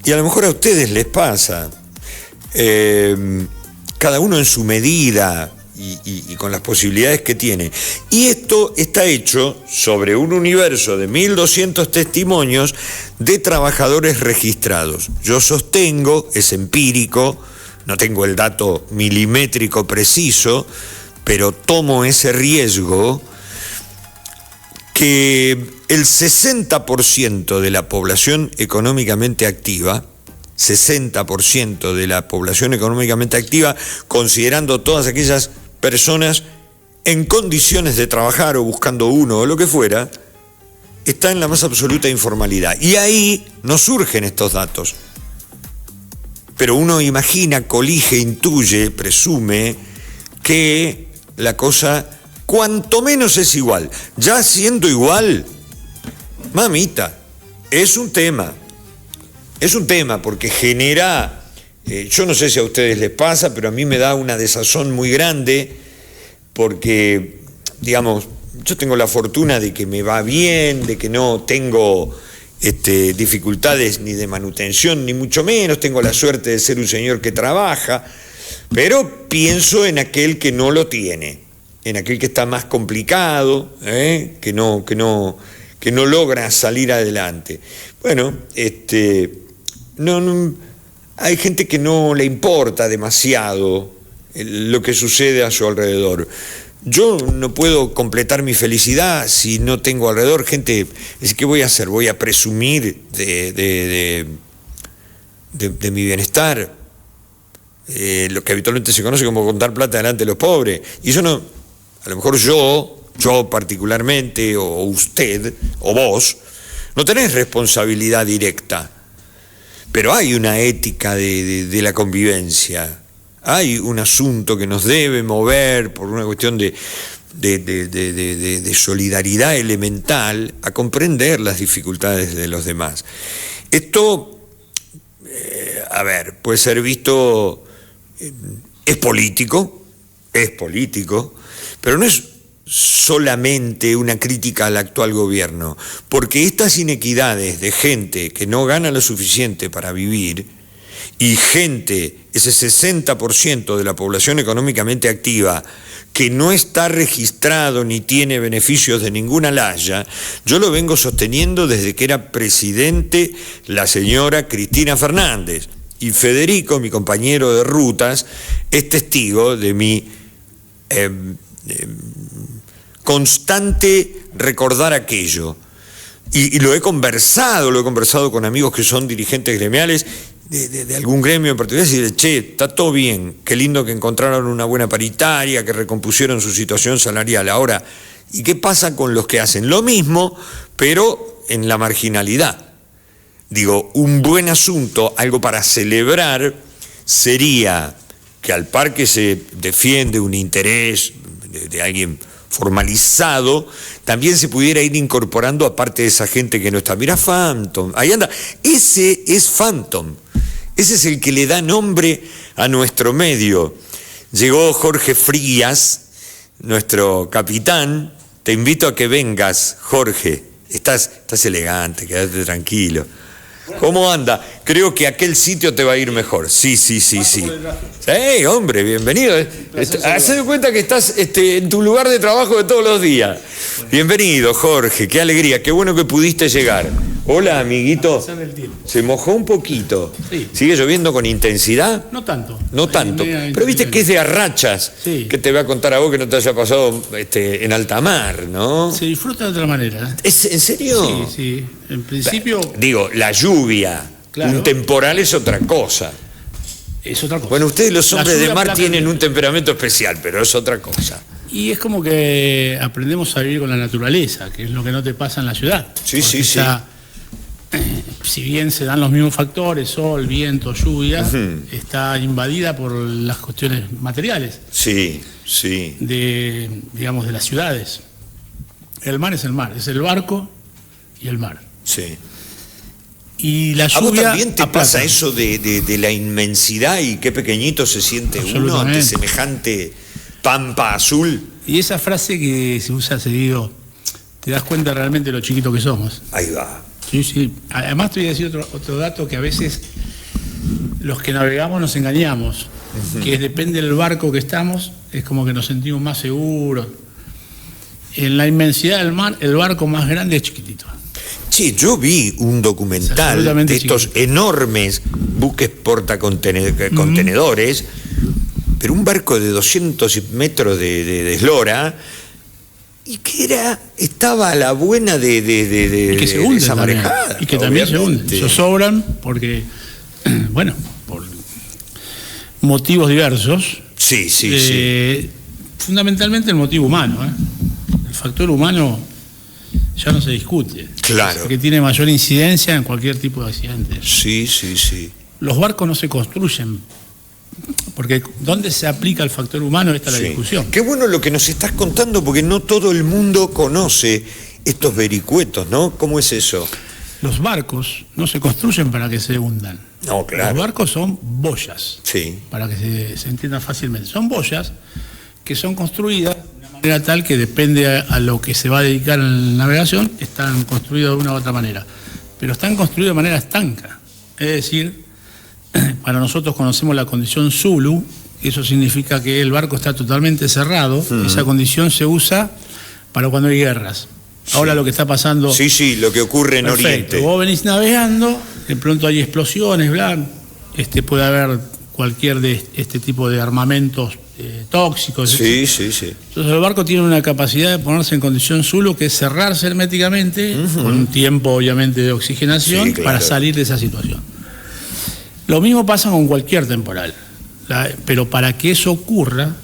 Y a lo mejor a ustedes les pasa. Cada uno en su medida y con las posibilidades que tiene. Y esto está hecho sobre un universo de 1.200 testimonios de trabajadores registrados. Yo sostengo, es empírico, no tengo el dato milimétrico preciso, pero tomo ese riesgo, que el 60% de la población económicamente activa, 60% de la población económicamente activa, considerando todas aquellas personas en condiciones de trabajar o buscando uno o lo que fuera, está en la más absoluta informalidad. Y ahí no surgen estos datos. Pero uno imagina, colige, intuye, presume que la cosa cuanto menos es igual. Ya siendo igual, mamita, es un tema porque genera, yo no sé si a ustedes les pasa, pero a mí me da una desazón muy grande porque, digamos, yo tengo la fortuna de que me va bien, de que no tengo dificultades ni de manutención, ni mucho menos, tengo la suerte de ser un señor que trabaja, pero pienso en aquel que no lo tiene, en aquel que está más complicado, que no logra salir adelante. Bueno, no, hay gente que no le importa demasiado lo que sucede a su alrededor. Yo no puedo completar mi felicidad si no tengo alrededor gente. ¿Qué voy a hacer? ¿Voy a presumir de mi bienestar? Lo que habitualmente se conoce como contar plata delante de los pobres. Y eso no, a lo mejor yo particularmente, o usted, o vos, no tenés responsabilidad directa. Pero hay una ética de la convivencia. Hay un asunto que nos debe mover por una cuestión de de solidaridad elemental a comprender las dificultades de los demás. Esto, puede ser visto, es político, pero no es solamente una crítica al actual gobierno, porque estas inequidades de gente que no gana lo suficiente para vivir y gente, ese 60% de la población económicamente activa, que no está registrado ni tiene beneficios de ninguna laya, yo lo vengo sosteniendo desde que era presidente la señora Cristina Fernández, y Federico, mi compañero de rutas, es testigo de mi constante recordar aquello. Y lo he conversado con amigos que son dirigentes gremiales de algún gremio en particular, y decir, che, está todo bien, qué lindo que encontraron una buena paritaria, que recompusieron su situación salarial. Ahora, ¿y qué pasa con los que hacen lo mismo, pero en la marginalidad? Digo, un buen asunto, algo para celebrar, sería que al par que se defiende un interés de alguien formalizado, también se pudiera ir incorporando a parte de esa gente que no está. Mira, Phantom, ahí anda, ese es Phantom, ese es el que le da nombre a nuestro medio. Llegó Jorge Frías, nuestro capitán. Te invito a que vengas, Jorge, estás elegante, quédate tranquilo. ¿Cómo anda? Creo que aquel sitio te va a ir mejor. Sí. Sí, hombre, bienvenido. Haz de cuenta que estás en tu lugar de trabajo de todos los días. Bienvenido, Jorge, qué alegría, qué bueno que pudiste llegar. Hola, amiguito. Se mojó un poquito. Sí. ¿Sigue lloviendo con intensidad? No tanto. No tanto. Pero viste que es de arrachas. Sí. Que te voy a contar a vos que no te haya pasado en alta mar, ¿no? Se disfruta de otra manera. ¿Es en serio? Sí. En principio... Digo, la lluvia, claro. Un temporal es otra cosa. Es otra cosa. Bueno, ustedes los hombres de mar tienen un temperamento especial, pero es otra cosa. Y es como que aprendemos a vivir con la naturaleza, que es lo que no te pasa en la ciudad. Sí. Si bien se dan los mismos factores, sol, viento, lluvia, está invadida por las cuestiones materiales. Sí. De las ciudades. El mar, es el barco y el mar. Sí. Y la lluvia. ¿A vos también te pasa eso de la inmensidad y qué pequeñito se siente uno ante semejante pampa azul? Y esa frase que se usa seguido, te das cuenta realmente de lo chiquito que somos. Ahí va. Sí. Además te voy a decir otro dato, que a veces los que navegamos nos engañamos, que depende del barco que estamos, es como que nos sentimos más seguros. En la inmensidad del mar, el barco más grande es chiquitito. Sí, yo vi un documental de estos enormes buques portacontenedores, pero un barco de 200 metros de eslora, y que estaba a la buena de esa marejada. Y que también se hunde. Se sobran porque, por motivos diversos. Sí. Fundamentalmente el motivo humano. El factor humano ya no se discute. Claro. Que tiene mayor incidencia en cualquier tipo de accidente. Sí. Los barcos no se construyen, porque ¿dónde se aplica el factor humano? Esta es la discusión. Qué bueno lo que nos estás contando, porque no todo el mundo conoce estos vericuetos, ¿no? ¿Cómo es eso? Los barcos no se construyen para que se hundan. No, claro. Los barcos son boyas. Sí. Para que se entienda fácilmente. Son boyas que son construidas de una manera tal que depende a lo que se va a dedicar en la navegación, están construidos de una u otra manera. Pero están construidos de manera estanca. Es decir, para nosotros conocemos la condición Zulu, eso significa que el barco está totalmente cerrado. Esa condición se usa para cuando hay guerras. Ahora lo que está pasando... Sí, lo que ocurre en Oriente. Vos venís navegando, de pronto hay explosiones, puede haber cualquier de este tipo de armamentos tóxicos. Sí. Entonces el barco tiene una capacidad de ponerse en condición Zulu, que es cerrarse herméticamente, con un tiempo obviamente de oxigenación, para salir de esa situación. Lo mismo pasa con cualquier temporal, pero para que eso ocurra,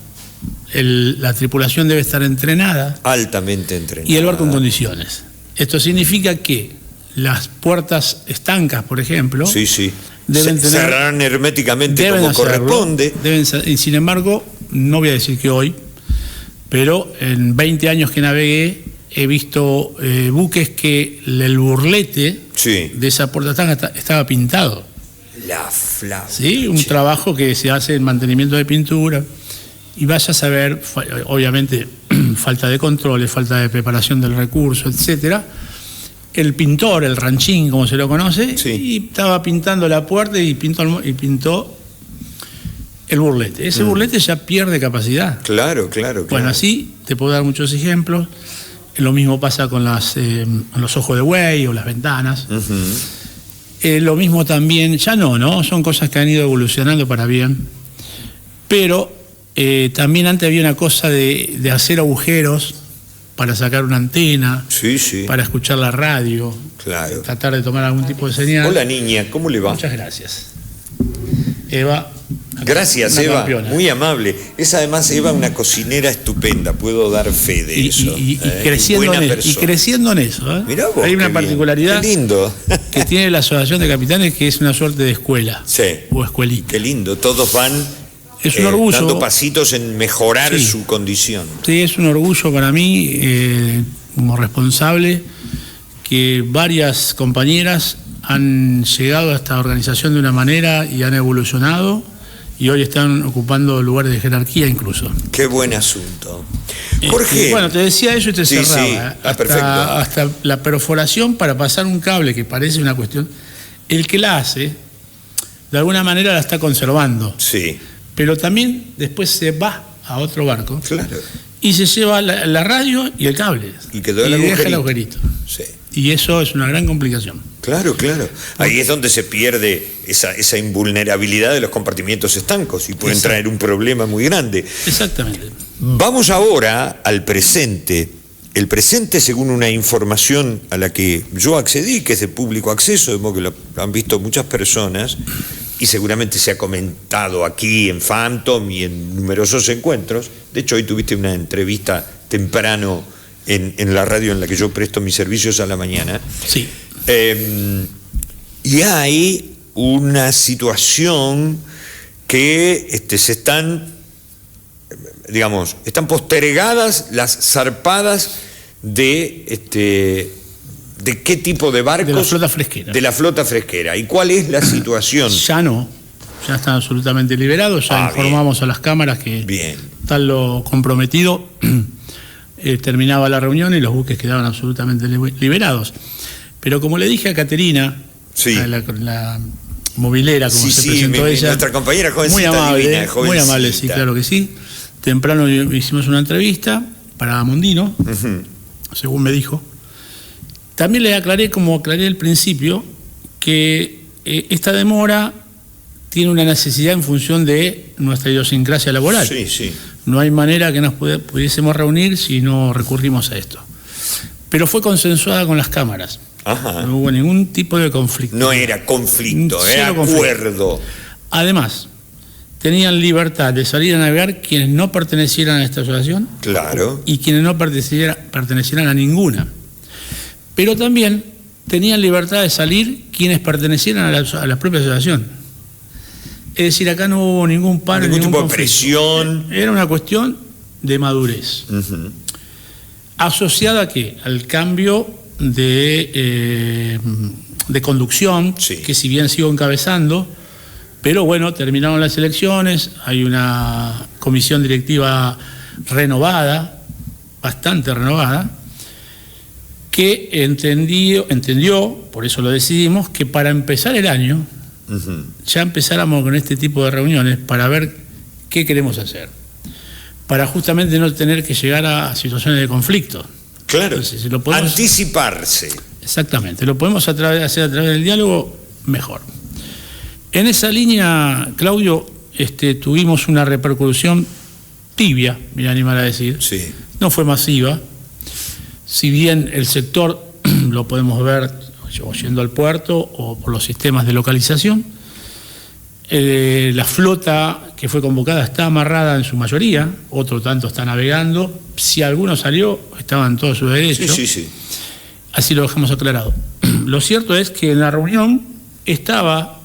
la tripulación debe estar entrenada. Altamente entrenada. Y el barco en condiciones. Esto significa que las puertas estancas, por ejemplo, deben cerrarán herméticamente como corresponde. Y sin embargo, no voy a decir que hoy, pero en 20 años que navegué he visto buques que el burlete de esa portatanga estaba pintado. La flauta. Sí, un trabajo que se hace en mantenimiento de pintura. Y vaya a saber, obviamente, falta de controles, falta de preparación del recurso, etcétera. El pintor, el ranchín, como se lo conoce, y estaba pintando la puerta y pintó el burlete. Ese burlete ya pierde capacidad. Claro. Bueno, así te puedo dar muchos ejemplos. Lo mismo pasa con los ojos de buey o las ventanas. Lo mismo también, ya no, son cosas que han ido evolucionando para bien. Pero también antes había una cosa de hacer agujeros para sacar una antena, para escuchar la radio, tratar de tomar algún tipo de señal. Hola niña, ¿cómo le va? Muchas gracias. Eva. Gracias, Eva, campeona. Muy amable. Es además, Eva, una cocinera estupenda, puedo dar fe de eso. Y creciendo en eso. Mirá vos, hay una particularidad qué lindo. Que tiene la Asociación de Capitanes, que es una suerte de escuela o escuelita. Qué lindo, todos van es un orgullo, dando pasitos en mejorar su condición. Sí, es un orgullo para mí, como responsable, que varias compañeras han llegado a esta organización de una manera y han evolucionado y hoy están ocupando lugares de jerarquía incluso. Qué buen asunto. Jorge. Bueno, te decía eso y te cerraba. Perfecto. Hasta la perforación para pasar un cable, que parece una cuestión, el que la hace, de alguna manera la está conservando. Sí. Pero también después se va a otro barco. Claro. Y se lleva la radio y el cable. Y quedó el agujerito. Deja el agujerito. Sí. Y eso es una gran complicación. Claro. Ahí es donde se pierde esa invulnerabilidad de los compartimientos estancos y pueden traer un problema muy grande. Exactamente. Vamos ahora al presente. El presente, según una información a la que yo accedí, que es de público acceso, de modo que lo han visto muchas personas, y seguramente se ha comentado aquí en Phantom y en numerosos encuentros. De hecho, hoy tuviste una entrevista temprano en la radio en la que yo presto mis servicios a la mañana. Sí. Y hay una situación que se están, digamos, están postergadas las zarpadas de qué tipo de barcos. De la flota fresquera. De la flota fresquera. ¿Y cuál es la situación? Ya no. Ya están absolutamente liberados. Ya informamos a las cámaras que tal lo comprometido. Terminaba la reunión y los buques quedaban absolutamente liberados. Pero como le dije a Caterina, la movilera, como se presentó ella, nuestra compañera jovencita, muy amable, divina, jovencita. Muy amable, sí, claro que sí. Temprano hicimos una entrevista para Mondino, según me dijo. También le aclaré, como aclaré al principio, que esta demora tiene una necesidad en función de nuestra idiosincrasia laboral. Sí. No hay manera que nos pudiésemos reunir si no recurrimos a esto. Pero fue consensuada con las cámaras. Ajá. No hubo ningún tipo de conflicto. No era conflicto, era acuerdo. Además, tenían libertad de salir a navegar quienes no pertenecieran a esta asociación. Claro. Y quienes no pertenecieran a ninguna. Pero también tenían libertad de salir quienes pertenecieran a la propia asociación. Es decir, acá no hubo ningún paro, ningún tipo de conflicto. Presión. Era una cuestión de madurez. ¿Asociada a qué? Al cambio de conducción, que si bien sigo encabezando, pero bueno, terminaron las elecciones, hay una comisión directiva renovada, bastante renovada, que entendió, por eso lo decidimos, que para empezar el año, ya empezáramos con este tipo de reuniones para ver qué queremos hacer, para justamente no tener que llegar a situaciones de conflicto. Claro. Entonces, si lo podemos, anticiparse. Exactamente, lo podemos hacer a través del diálogo, mejor. En esa línea, Claudio, tuvimos una repercusión tibia, me voy a animar a decir. Sí. No fue masiva, si bien el sector lo podemos ver yendo al puerto o por los sistemas de localización. La flota que fue convocada está amarrada en su mayoría, otro tanto está navegando. Si alguno salió, estaba en todo su derecho. Sí. Así lo dejamos aclarado. Lo cierto es que en la reunión estaba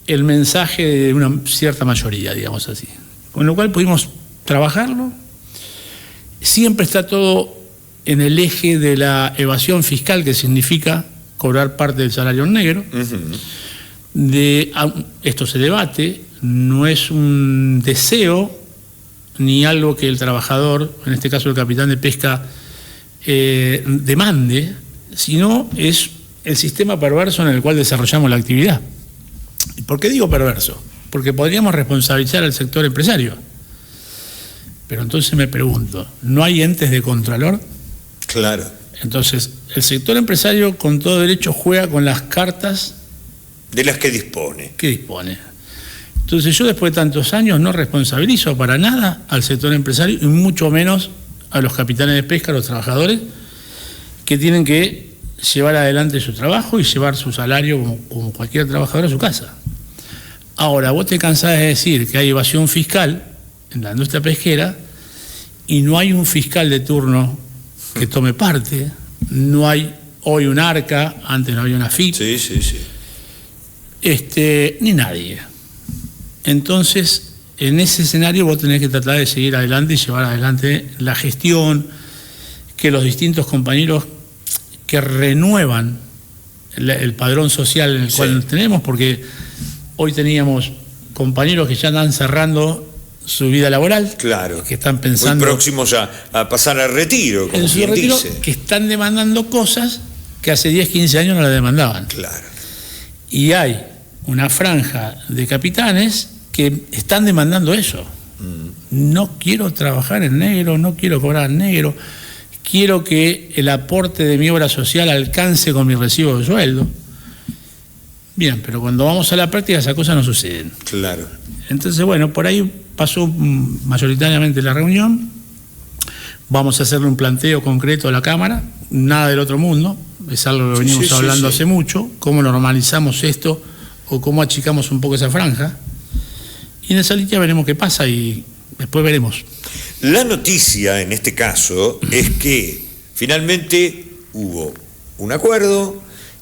el mensaje de una cierta mayoría, digamos así. Con lo cual pudimos trabajarlo siempre está todo en el eje de la evasión fiscal, que significa cobrar parte del salario en negro. Esto se debate, no es un deseo ni algo que el trabajador, en este caso el capitán de pesca, demande, sino es el sistema perverso en el cual desarrollamos la actividad. ¿Por qué digo perverso? Porque podríamos responsabilizar al sector empresario. Pero entonces me pregunto, ¿no hay entes de contralor? Claro. Entonces, el sector empresario con todo derecho juega con las cartas de las que dispone. Entonces yo después de tantos años no responsabilizo para nada al sector empresario y mucho menos a los capitanes de pesca, a los trabajadores que tienen que llevar adelante su trabajo y llevar su salario como cualquier trabajador a su casa. Ahora, vos te cansás de decir que hay evasión fiscal en la industria pesquera y no hay un fiscal de turno que tome parte, no hay hoy un ARCA, antes no había una FIP, ni nadie. Entonces, en ese escenario vos tenés que tratar de seguir adelante y llevar adelante la gestión, que los distintos compañeros que renuevan el padrón social en el cual nos tenemos, porque hoy teníamos compañeros que ya están cerrando su vida laboral, claro, que están pensando muy próximos a pasar al retiro, como en su retiro, dice, que están demandando cosas que hace 10, 15 años no las demandaban. Claro. Y hay una franja de capitanes que están demandando eso. No quiero trabajar en negro, no quiero cobrar en negro, quiero que el aporte de mi obra social alcance con mi recibo de sueldo. Bien, pero cuando vamos a la práctica esas cosas no suceden. Claro. Entonces, bueno, por ahí pasó mayoritariamente la reunión. Vamos a hacerle un planteo concreto a la Cámara, nada del otro mundo, es algo que venimos hablando hace mucho, cómo normalizamos esto o cómo achicamos un poco esa franja. Y en esa línea veremos qué pasa y después veremos. La noticia en este caso es que finalmente hubo un acuerdo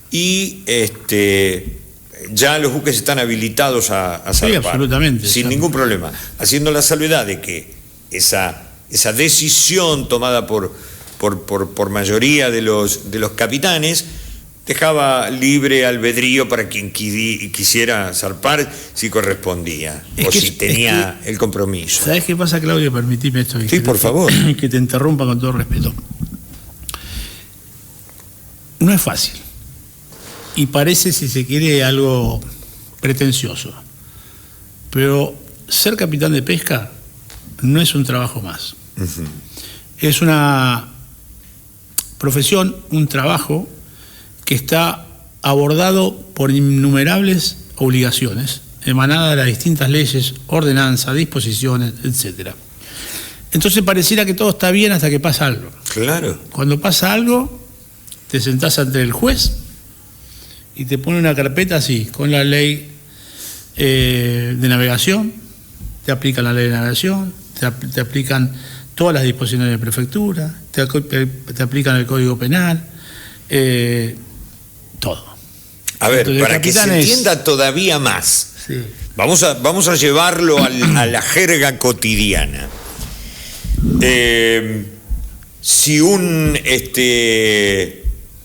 y ya los buques están habilitados a zarpar. Sí, absolutamente. Sin ningún problema. Haciendo la salvedad de que esa decisión tomada por mayoría de los capitanes dejaba libre albedrío para quien quisiera zarpar si correspondía si tenía el compromiso. ¿Sabés qué pasa, Claudio? Permitime esto. Sí, por favor. Que te interrumpa con todo respeto. No es fácil. Y parece, si se quiere, algo pretencioso. Pero ser capitán de pesca no es un trabajo más. Es una profesión, un trabajo que está abordado por innumerables obligaciones emanadas de las distintas leyes, ordenanzas, disposiciones, etc. Entonces pareciera que todo está bien hasta que pasa algo. Claro. Cuando pasa algo, te sentás ante el juez y te pone una carpeta así, con la ley de navegación, te aplican la ley de navegación, te aplican todas las disposiciones de prefectura, te aplican el Código Penal, todo. A ver, entonces, para que se entienda todavía más, vamos a llevarlo a la jerga cotidiana. Si un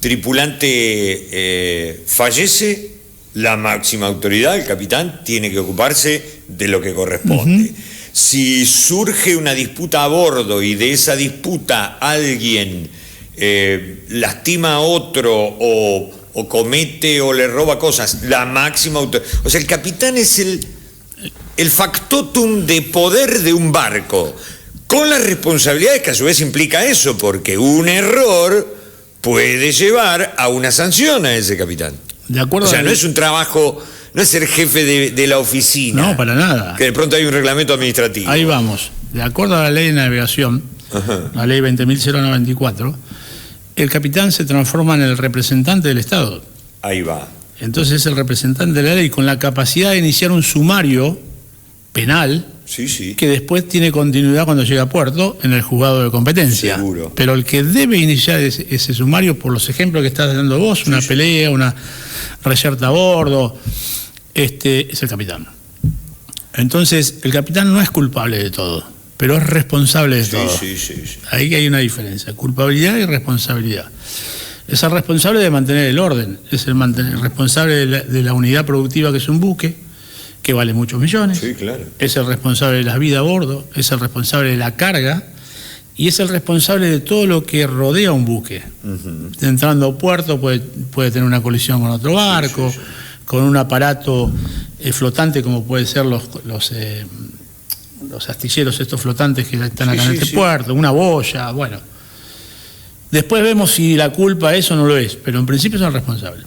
tripulante fallece, la máxima autoridad, el capitán, tiene que ocuparse de lo que corresponde. Si surge una disputa a bordo y de esa disputa alguien lastima a otro o comete o le roba cosas, la máxima autoridad. O sea, el capitán es el factotum de poder de un barco, con las responsabilidades que a su vez implica eso, porque un error puede llevar a una sanción a ese capitán. De acuerdo. O sea, no es un trabajo, no es ser jefe de la oficina. No, para nada. Que de pronto hay un reglamento administrativo. Ahí vamos. De acuerdo a la ley de navegación, la ley 20.094, el capitán se transforma en el representante del Estado. Ahí va. Entonces es el representante de la ley con la capacidad de iniciar un sumario penal que después tiene continuidad cuando llega a puerto en el juzgado de competencia. Seguro. Pero el que debe iniciar ese sumario, por los ejemplos que estás dando vos, una pelea, una reyerta a bordo, es el capitán. Entonces, el capitán no es culpable de todo. pero es responsable de Sí, todo. sí. Ahí hay una diferencia, culpabilidad y responsabilidad. Es el responsable de mantener el orden, es el responsable de la unidad productiva que es un buque, que vale muchos millones, Sí, claro. es el responsable de la vida a bordo, es el responsable de la carga y es el responsable de todo lo que rodea un buque. Entrando a puerto puede tener una colisión con otro barco, con un aparato flotante como pueden ser los astilleros estos flotantes que están acá en este puerto, una boya, bueno. Después vemos si la culpa es o no lo es, pero en principio es el responsable.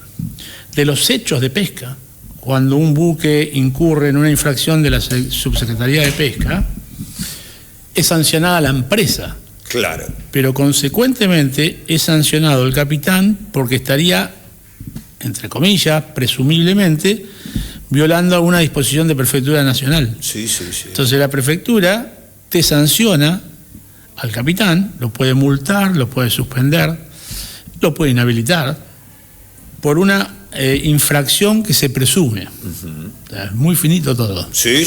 De los hechos de pesca, cuando un buque incurre en una infracción de la Subsecretaría de Pesca, es sancionada la empresa. Claro. Pero consecuentemente es sancionado el capitán porque estaría, entre comillas, presumiblemente, violando alguna disposición de prefectura nacional. Sí. Entonces la prefectura te sanciona al capitán, lo puede multar, lo puede suspender, lo puede inhabilitar por una infracción que se presume. O sea, es muy finito todo. Sí.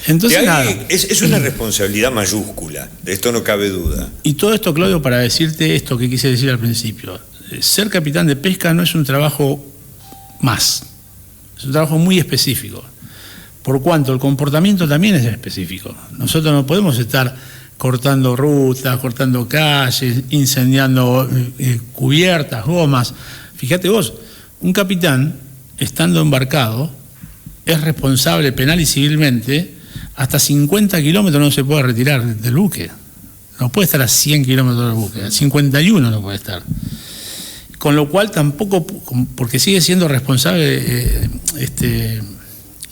Entonces, nada. Es una responsabilidad mayúscula, de esto no cabe duda. Y todo esto, Claudio, para decirte esto que quise decir al principio. Ser capitán de pesca no es un trabajo más, es un trabajo muy específico, por cuanto el comportamiento también es específico. Nosotros no podemos estar cortando rutas, cortando calles, incendiando cubiertas, gomas. Fíjate vos, un capitán, estando embarcado, es responsable penal y civilmente, hasta 50 kilómetros no se puede retirar del buque. No puede estar a 100 kilómetros del buque, a 51 no puede estar. Con lo cual tampoco, porque sigue siendo responsable,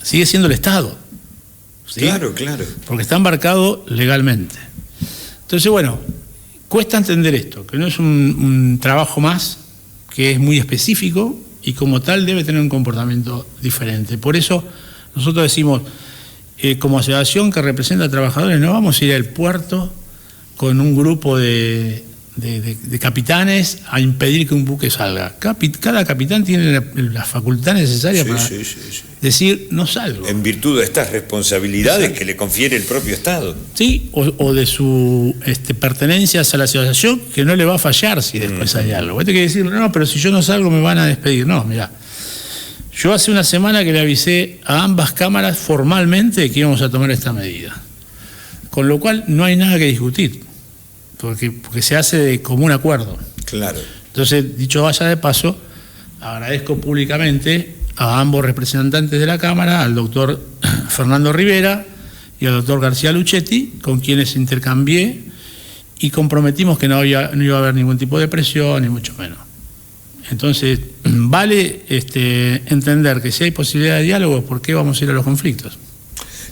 sigue siendo el Estado. ¿Sí? Claro. Porque está embarcado legalmente. Entonces, bueno, cuesta entender esto, que no es un trabajo más, que es muy específico y como tal debe tener un comportamiento diferente. Por eso nosotros decimos, como asociación que representa a trabajadores, no vamos a ir al puerto con un grupo de capitanes a impedir que un buque salga. Cada capitán tiene la facultad necesaria para decir, no salgo. En virtud de estas responsabilidades que le confiere el propio Estado. Sí, o de su pertenencias a la asociación, que no le va a fallar si después hay algo. Vos tenés que decir, no, pero si yo no salgo me van a despedir. No, mirá. Yo hace una semana que le avisé a ambas cámaras formalmente que íbamos a tomar esta medida. Con lo cual no hay nada que discutir. Porque se hace de común acuerdo. Claro. Entonces, dicho vaya de paso, agradezco públicamente a ambos representantes de la Cámara, al doctor Fernando Rivera y al doctor García Luchetti, con quienes intercambié y comprometimos que no iba a haber ningún tipo de presión, ni mucho menos. Entonces, vale entender que si hay posibilidad de diálogo, ¿por qué vamos a ir a los conflictos?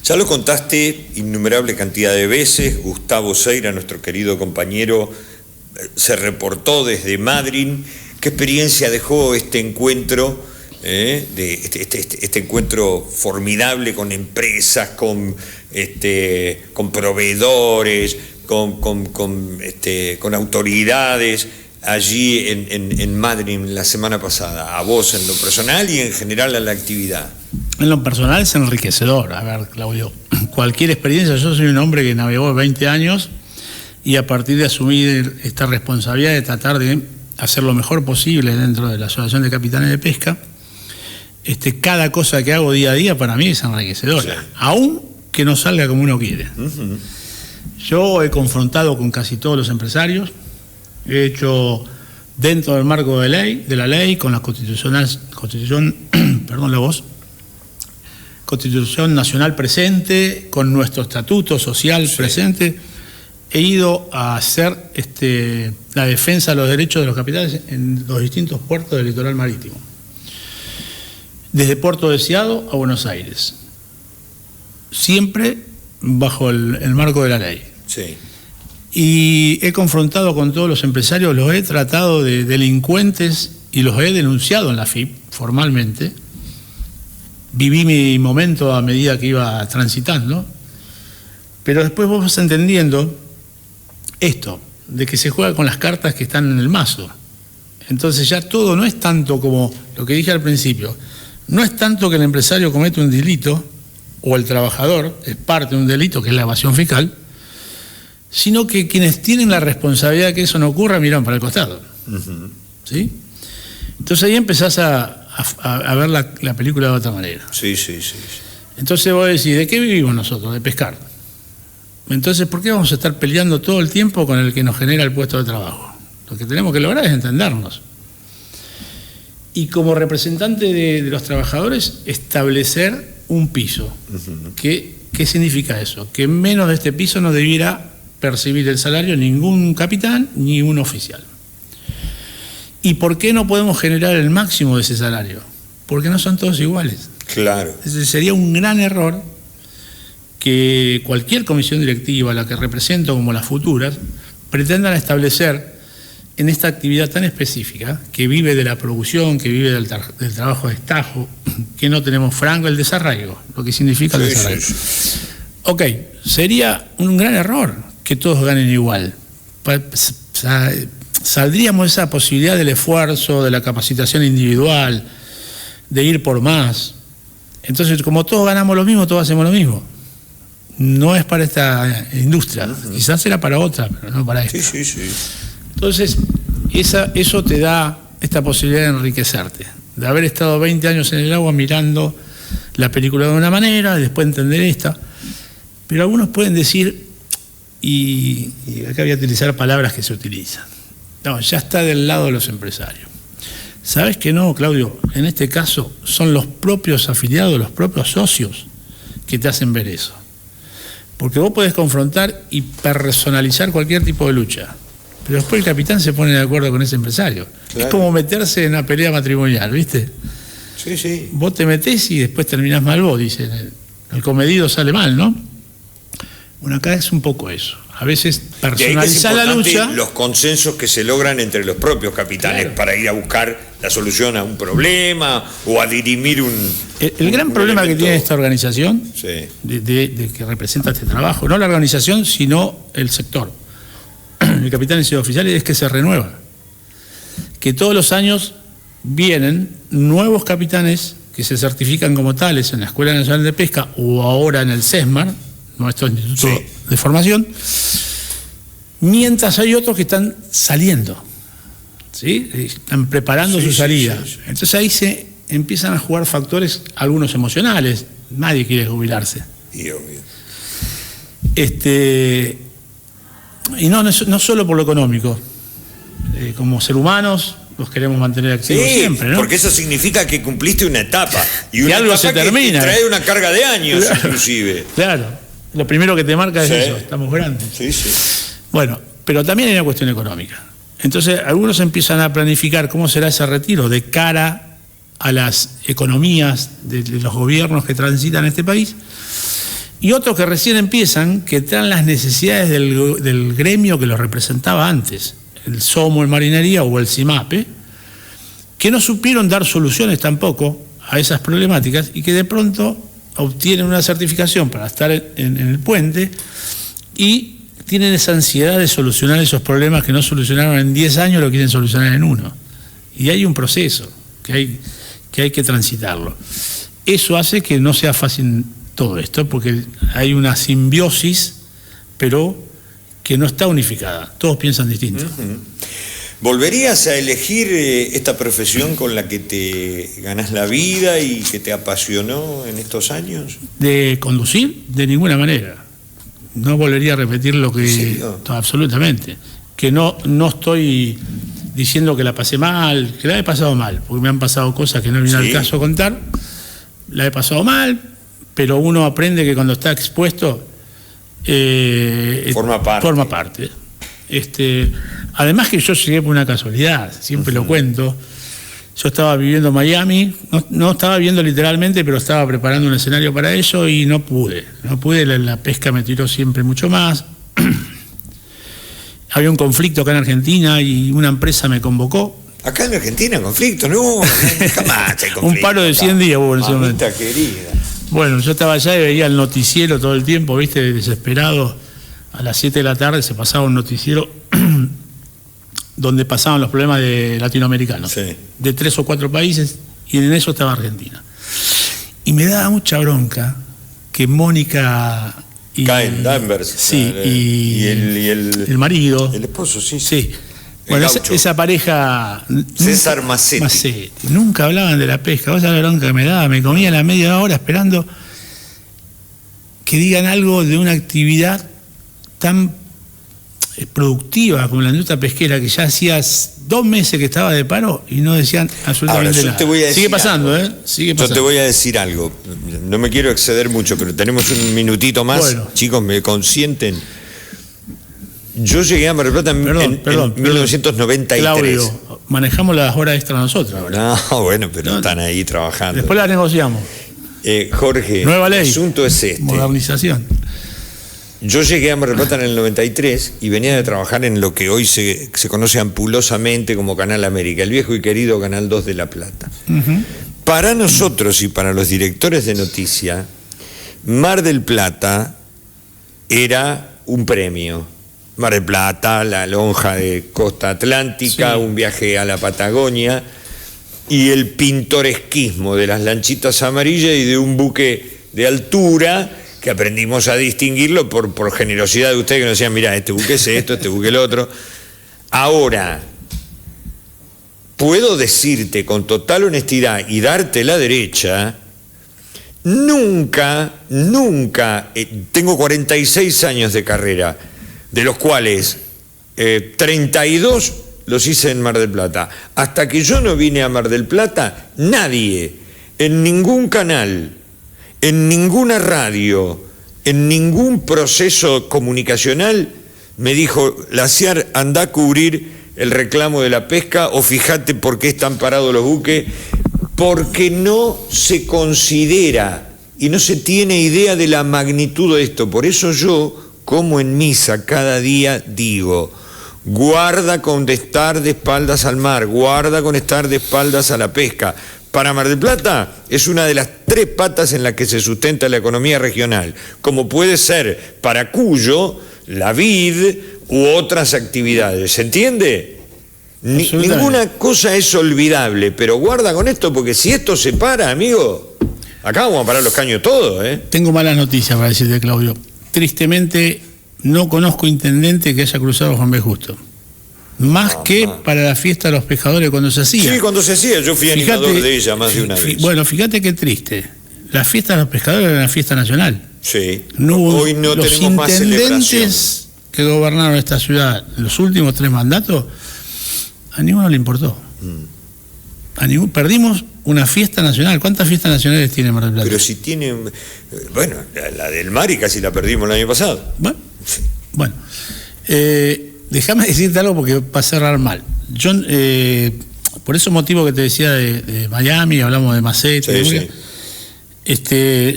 Ya lo contaste innumerable cantidad de veces. Gustavo Seira, nuestro querido compañero, se reportó desde Madrid. ¿Qué experiencia dejó este encuentro, este encuentro formidable con empresas, con proveedores, con autoridades allí en Madrid la semana pasada? A vos en lo personal y en general a la actividad. En lo personal es enriquecedor. A ver, Claudio, cualquier experiencia, yo soy un hombre que navegó 20 años y a partir de asumir esta responsabilidad de tratar de hacer lo mejor posible dentro de la Asociación de Capitanes de Pesca, cada cosa que hago día a día para mí es enriquecedora, sí, aún que no salga como uno quiere. Yo he confrontado con casi todos los empresarios, he hecho dentro del marco de la ley, con la Constitución Nacional presente, con nuestro estatuto social presente, he ido a hacer la defensa de los derechos de los capitanes en los distintos puertos del litoral marítimo, desde Puerto Deseado a Buenos Aires, siempre bajo el marco de la ley. Sí. Y he confrontado con todos los empresarios, los he tratado de delincuentes y los he denunciado en la FIP formalmente. Viví mi momento a medida que iba transitando, pero después vos vas entendiendo esto, de que se juega con las cartas que están en el mazo. Entonces ya todo no es tanto como lo que dije al principio, no es tanto que el empresario comete un delito o el trabajador es parte de un delito que es la evasión fiscal, sino que quienes tienen la responsabilidad de que eso no ocurra miran para el costado. ¿Sí? Entonces ahí empezás a ver la película de otra manera. Sí. Entonces vos decís, ¿de qué vivimos nosotros? De pescar. Entonces, ¿por qué vamos a estar peleando todo el tiempo con el que nos genera el puesto de trabajo? Lo que tenemos que lograr es entendernos. Y como representante de los trabajadores, establecer un piso. ¿Qué significa eso? Que menos de este piso no debiera percibir el salario ningún capitán ni un oficial. ¿Y por qué no podemos generar el máximo de ese salario? Porque no son todos iguales. Claro. Ese sería un gran error que cualquier comisión directiva, la que represento como las futuras, pretendan establecer en esta actividad tan específica, que vive de la producción, que vive del trabajo de estajo, que no tenemos franco el desarraigo, lo que significa el desarraigo. Sí. Ok, sería un gran error que todos ganen igual. Saldríamos de esa posibilidad del esfuerzo, de la capacitación individual, de ir por más. Entonces, como todos ganamos lo mismo, todos hacemos lo mismo. No es para esta industria, quizás era para otra, pero no para esta. Sí. Entonces, eso te da esta posibilidad de enriquecerte, de haber estado 20 años en el agua mirando la película de una manera, y después entender esta. Pero algunos pueden decir, y acá voy a utilizar palabras que se utilizan, no, ya está del lado de los empresarios. ¿Sabes que no, Claudio? En este caso son los propios afiliados, los propios socios que te hacen ver eso. Porque vos podés confrontar y personalizar cualquier tipo de lucha, pero después el capitán se pone de acuerdo con ese empresario. Claro. Es como meterse en una pelea matrimonial, ¿viste? Sí. Vos te metés y después terminás mal vos, dicen. El comedido sale mal, ¿no? Bueno, acá es un poco eso. A veces personalizar la lucha. Los consensos que se logran entre los propios capitanes, claro, para ir a buscar la solución a un problema o a dirimir un. El gran problema elemento que tiene esta organización, sí, de que representa este trabajo, no la organización, sino el sector, el capitanes y oficiales, es que se renueva. Que todos los años vienen nuevos capitanes que se certifican como tales en la Escuela Nacional de Pesca o ahora en el CESMAR, nuestro instituto de formación, mientras hay otros que están saliendo, ¿sí? Están preparando su salida. Sí. Entonces ahí se empiezan a jugar factores, algunos emocionales, nadie quiere jubilarse. Y obvio. Y no solo por lo económico, como ser humanos los queremos mantener activos siempre, ¿no? Porque eso significa que cumpliste una etapa, y una algo etapa se termina, que trae una carga de años, claro, inclusive. Claro. Lo primero que te marca es eso, estamos grandes. Sí. Bueno, pero también hay una cuestión económica. Entonces, algunos empiezan a planificar cómo será ese retiro de cara a las economías de los gobiernos que transitan este país, y otros que recién empiezan, que traen las necesidades del gremio que los representaba antes, el SOMO, el Marinería o el CIMAPE, que no supieron dar soluciones tampoco a esas problemáticas y que de pronto obtienen una certificación para estar en el puente y tienen esa ansiedad de solucionar esos problemas que no solucionaron en 10 años, lo quieren solucionar en 1. Y hay un proceso que hay que transitarlo. Eso hace que no sea fácil todo esto, porque hay una simbiosis, pero que no está unificada. Todos piensan distinto. ¿Volverías a elegir esta profesión con la que te ganás la vida y que te apasionó en estos años? ¿De conducir? De ninguna manera. No volvería a repetir lo que... ¿Sí? Absolutamente. Que no estoy diciendo que la pasé mal, que la he pasado mal, porque me han pasado cosas que no viene al caso contar. La he pasado mal, pero uno aprende que cuando está expuesto... forma parte. Además que yo llegué por una casualidad, siempre lo cuento. Yo estaba viviendo en Miami, no estaba viviendo literalmente, pero estaba preparando un escenario para eso y no pude, la pesca me tiró siempre mucho más. Había un conflicto acá en Argentina y una empresa me convocó. Acá en Argentina, conflicto, no, jamás hay conflicto. Un paro de 100 días hubo en ese momento. Querida. Bueno, yo estaba allá y veía el noticiero todo el tiempo, viste, desesperado. A las 7 de la tarde se pasaba un noticiero donde pasaban los problemas de latinoamericanos, de 3 o 4 países, y en eso estaba Argentina. Y me daba mucha bronca que Mónica Caen Danvers. Sí, y el marido. El esposo, sí. Sí. Bueno, esa pareja... César Massetti. Nunca hablaban de la pesca. Vos sabés la bronca que me daba. Me comía la media hora esperando que digan algo de una actividad tan productiva como la industria pesquera, que ya hacía 2 meses que estaba de paro y no decían absolutamente nada. Sigue pasando, algo. Sigue pasando. Yo te voy a decir algo. No me quiero exceder mucho, pero tenemos un minutito más. Bueno. Chicos, ¿me consienten? Yo llegué a Mar del Plata en 1993. Claudio, manejamos las horas extra nosotros ahora. No, bueno, pero están ahí trabajando. Después las negociamos. Jorge, nueva ley. El asunto es este. Modernización. Yo llegué a Mar del Plata en el 93 y venía de trabajar en lo que hoy se conoce ampulosamente como Canal América, el viejo y querido Canal 2 de La Plata. Para nosotros y para los directores de noticia, Mar del Plata era un premio. Mar del Plata, la lonja de costa atlántica, sí. Un viaje a la Patagonia y el pintoresquismo de las lanchitas amarillas y de un buque de altura que aprendimos a distinguirlo por generosidad de ustedes que nos decían, mirá, este buque es esto, este buque es el otro. Ahora, puedo decirte con total honestidad y darte la derecha, nunca, tengo 46 años de carrera, de los cuales 32 los hice en Mar del Plata. Hasta que yo no vine a Mar del Plata, nadie, en ningún canal, en ninguna radio, en ningún proceso comunicacional, me dijo, Laciar, andá a cubrir el reclamo de la pesca o fíjate por qué están parados los buques, porque no se considera y no se tiene idea de la magnitud de esto. Por eso yo, como en misa cada día digo, guarda con estar de espaldas al mar, guarda con estar de espaldas a la pesca. Para Mar del Plata es una de las 3 patas en las que se sustenta la economía regional, como puede ser para Cuyo, la vid u otras actividades. ¿Se entiende? Ninguna cosa es olvidable, pero guarda con esto, porque si esto se para, amigo, acá vamos a parar los caños todos, ¿eh? Tengo malas noticias para decirte, Claudio. Tristemente, no conozco intendente que haya cruzado Juan B. Justo. Más que para la fiesta de los pescadores cuando se hacía. Sí, cuando se hacía. Yo fui animador de ella más de una vez. Bueno, fíjate qué triste. La fiesta de los pescadores era una fiesta nacional. Sí. Hoy no tenemos más celebración. Los intendentes que gobernaron esta ciudad los últimos 3 mandatos, a ninguno le importó. Perdimos una fiesta nacional. ¿Cuántas fiestas nacionales tiene Mar del Plata? Pero si tiene... Bueno, la del mar y casi la perdimos el año pasado. Bueno, sí. Bueno. Déjame decirte algo porque va a cerrar mal. Yo, por ese motivo que te decía de Miami, hablamos de Massetti,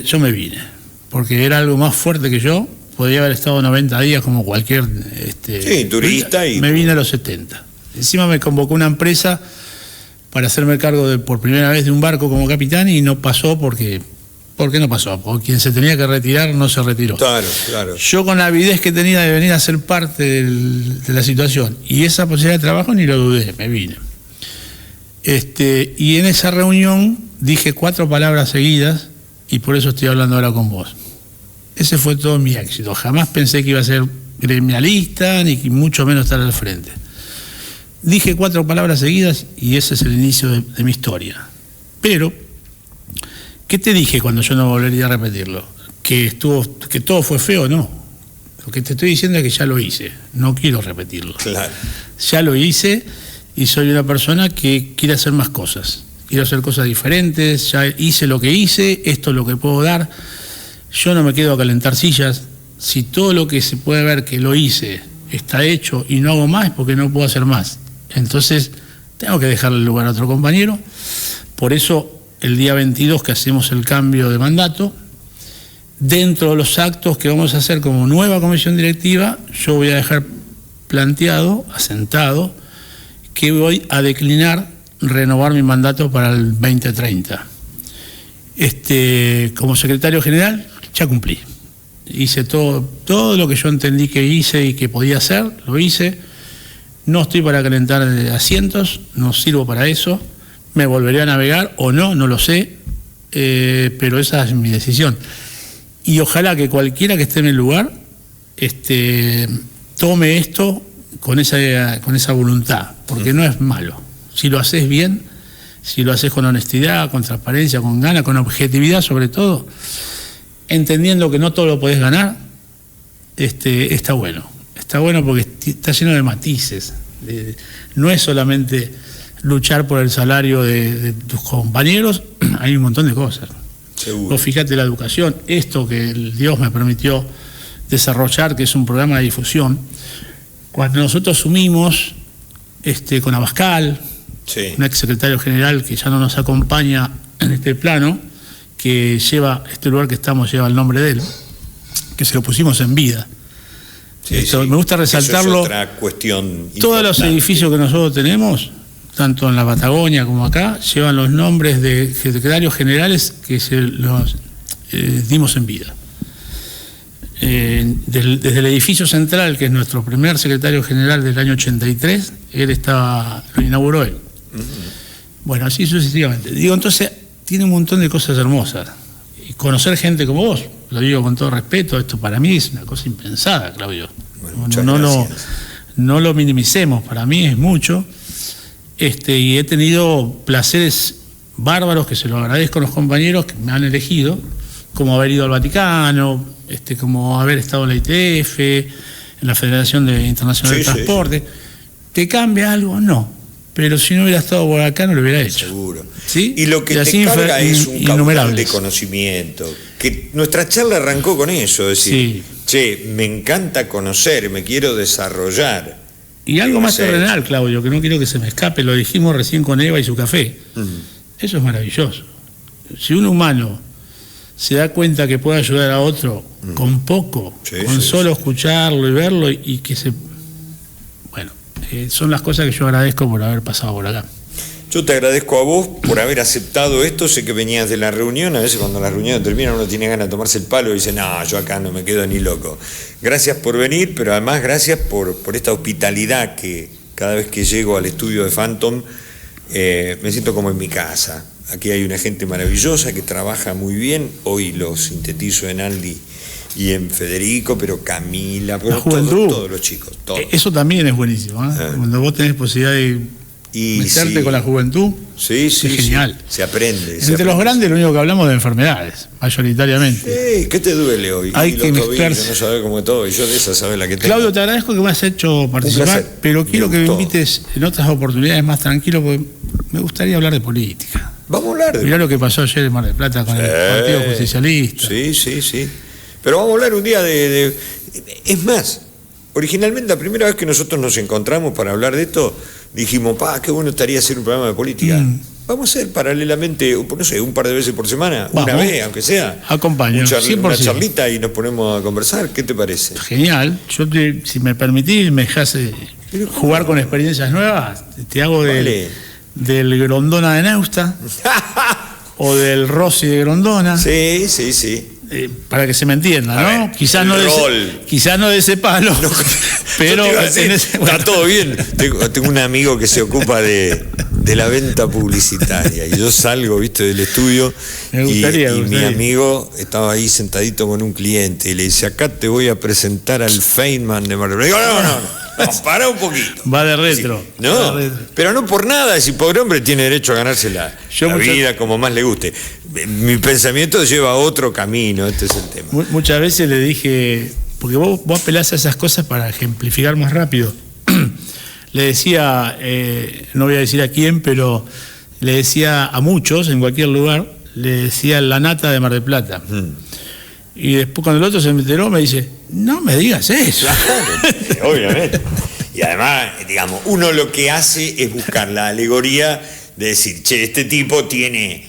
yo me vine, porque era algo más fuerte que yo, podía haber estado 90 días como cualquier turista. Me vine a los 70. Encima me convocó una empresa para hacerme cargo por primera vez de un barco como capitán y no pasó porque... ¿Por qué no pasó? Porque quien se tenía que retirar no se retiró. Claro. Yo con la avidez que tenía de venir a ser parte de la situación y esa posibilidad de trabajo ni lo dudé, me vine. Y en esa reunión dije 4 palabras seguidas y por eso estoy hablando ahora con vos. Ese fue todo mi éxito. Jamás pensé que iba a ser gremialista ni mucho menos estar al frente. Dije 4 palabras seguidas y ese es el inicio de mi historia. Pero... ¿qué te dije cuando yo no volvería a repetirlo? ¿Que todo fue feo? No. Lo que te estoy diciendo es que ya lo hice. No quiero repetirlo. Claro. Ya lo hice y soy una persona que quiere hacer más cosas. Quiero hacer cosas diferentes. Ya hice lo que hice. Esto es lo que puedo dar. Yo no me quedo a calentar sillas. Si todo lo que se puede ver que lo hice está hecho y no hago más, es porque no puedo hacer más. Entonces, tengo que dejarle el lugar a otro compañero. Por eso... el día 22 que hacemos el cambio de mandato, dentro de los actos que vamos a hacer como nueva comisión directiva, yo voy a dejar planteado, asentado, que voy a declinar renovar mi mandato para el 2030. Como secretario general ya cumplí. Hice todo lo que yo entendí que hice y que podía hacer, lo hice. No estoy para calentar asientos, no sirvo para eso. Me volveré a navegar o no, no lo sé, pero esa es mi decisión. y ojalá que cualquiera que esté en el lugar tome esto con esa voluntad, porque no es malo. Si lo haces bien, si lo haces con honestidad, con transparencia, con ganas, con objetividad sobre todo, entendiendo que no todo lo podés ganar, está bueno. Está bueno porque está lleno de matices. No es solamente luchar por el salario de tus compañeros, hay un montón de cosas. Seguro. Vos fíjate la educación, esto que Dios me permitió desarrollar, que es un programa de difusión. Cuando nosotros asumimos con Abascal, Sí. un ex secretario general que ya no nos acompaña en este plano, que lleva este lugar que estamos, lleva el nombre de él, que se lo pusimos en vida. Sí, sí. Me gusta resaltarlo. Eso es otra cuestión Todos los importante. edificios que nosotros tenemos, tanto en la Patagonia como acá, llevan los nombres de secretarios generales que se los dimos en vida. Desde el edificio central, que es nuestro primer secretario general del año 83, lo inauguró él. Bueno, así sucesivamente. Digo, entonces, tiene un montón de cosas hermosas. Y conocer gente como vos, lo digo con todo respeto, esto para mí es una cosa impensada, Claudio. Bueno, muchas gracias. No lo minimicemos, para mí es mucho. Y he tenido placeres bárbaros que se lo agradezco a los compañeros que me han elegido, como haber ido al Vaticano, como haber estado en la ITF, en la Federación Internacional de Transporte. ¿Te cambia algo? No. Pero si no hubiera estado por acá, no lo hubiera hecho. Seguro. ¿Sí? Y lo que te carga es un caudal de conocimiento. Que nuestra charla arrancó con eso, es decir, me encanta conocer, me quiero desarrollar. Y algo más terrenal, Claudio, que no quiero que se me escape, lo dijimos recién con Eva y su café. Eso es maravilloso. Si un humano se da cuenta que puede ayudar a otro con poco, con solo escucharlo y verlo, y que se... Bueno, son las cosas que yo agradezco por haber pasado por acá. Yo te agradezco a vos por haber aceptado esto. Sé que venías de la reunión. A veces cuando la reunión termina uno tiene ganas de tomarse el palo y dice, no, yo acá no me quedo ni loco. Gracias por venir, pero además gracias por esta hospitalidad que cada vez que llego al estudio de Phantom me siento como en mi casa. Aquí hay una gente maravillosa que trabaja muy bien. Hoy lo sintetizo en Aldi y en Federico, pero Camila, pero todos los chicos. Todos. Eso también es buenísimo, ¿eh? Cuando vos tenés posibilidad de meterte con la juventud, es genial. Se aprende. Entre los grandes lo único que hablamos de enfermedades, mayoritariamente. ¿Qué te duele hoy? Hay que mezclarse. No sabes cómo todo, y yo de esa sabes la que tengo. Claudio, te agradezco que me has hecho participar, pero quiero que me invites en otras oportunidades más tranquilo, porque me gustaría hablar de política. Vamos a hablar de... Mirá lo que pasó ayer en Mar del Plata con el Partido Justicialista. Sí. Pero vamos a hablar un día de... Es más, originalmente la primera vez que nosotros nos encontramos para hablar de esto, dijimos, qué bueno estaría hacer un programa de política. Vamos a hacer paralelamente, no sé, un par de veces por semana, una vez, aunque sea. Acompaño, una charlita y nos ponemos a conversar. ¿Qué te parece? Genial. Yo, si me permitís, me dejás jugar con experiencias nuevas. Te hago del Grondona de Neusta o del Rossi de Grondona. Sí. Para que se me entienda, ¿no? Ver, quizás no de ese palo, no, pero está todo bien. Tengo un amigo que se ocupa de la venta publicitaria y yo salgo, del estudio y mi amigo estaba ahí sentadito con un cliente y le dice, acá te voy a presentar al Feynman de Mar del Plata. Digo, no, para un poquito. Va de retro. No, pero no por nada, si pobre hombre tiene derecho a ganarse la vida como más le guste. Mi pensamiento lleva a otro camino, este es el tema. Muchas veces le dije, porque vos apelás a esas cosas para ejemplificar más rápido. Le decía, no voy a decir a quién, pero le decía a muchos, en cualquier lugar, le decía la nata de Mar del Plata. Y después cuando el otro se me enteró me dice, no me digas eso. Claro, obviamente. Y además, uno lo que hace es buscar la alegoría de decir, este tipo tiene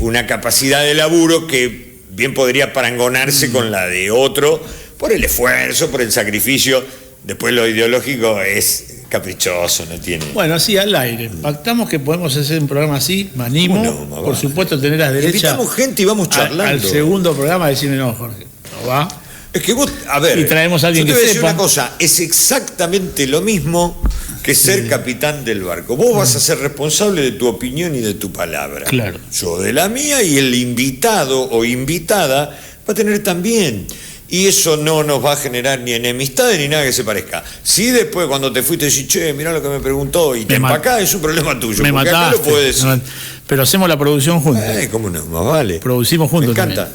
una capacidad de laburo que bien podría parangonarse con la de otro por el esfuerzo, por el sacrificio. Después lo ideológico es caprichoso, no tiene... Bueno, así al aire. Pactamos que podemos hacer un programa así, me animo. Por supuesto, tener las derechas... Invitamos gente y vamos charlando. Al segundo programa decirme, no, Jorge, no va. Es que vos, a ver... Y traemos a alguien que sepa. Yo te voy a decir una cosa, es exactamente lo mismo que ser capitán del barco. Vos vas a ser responsable de tu opinión y de tu palabra. Claro. Yo de la mía, y el invitado o invitada va a tener también. Y eso no nos va a generar ni enemistades ni nada que se parezca. Si después cuando te fuiste decís, che, mirá lo que me preguntó y te empacás, es un problema tuyo. Me porque acá mataste. lo puedes decir. Pero hacemos la producción juntos. ¿Cómo no? Más vale. Producimos juntos. Me encanta.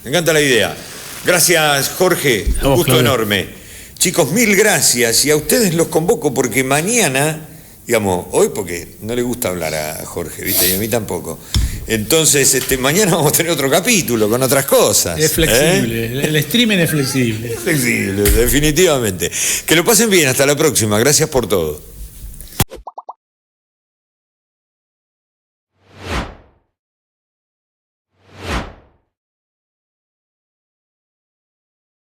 Me encanta la idea. Gracias, Jorge. A Un vos, gusto Claudio. enorme. Chicos, mil gracias. Y a ustedes los convoco porque mañana, digamos, hoy porque no le gusta hablar a Jorge, ¿viste? Y a mí tampoco. Entonces, mañana vamos a tener otro capítulo con otras cosas. Es flexible. El streaming es flexible. Flexible, definitivamente. Que lo pasen bien. Hasta la próxima. Gracias por todo.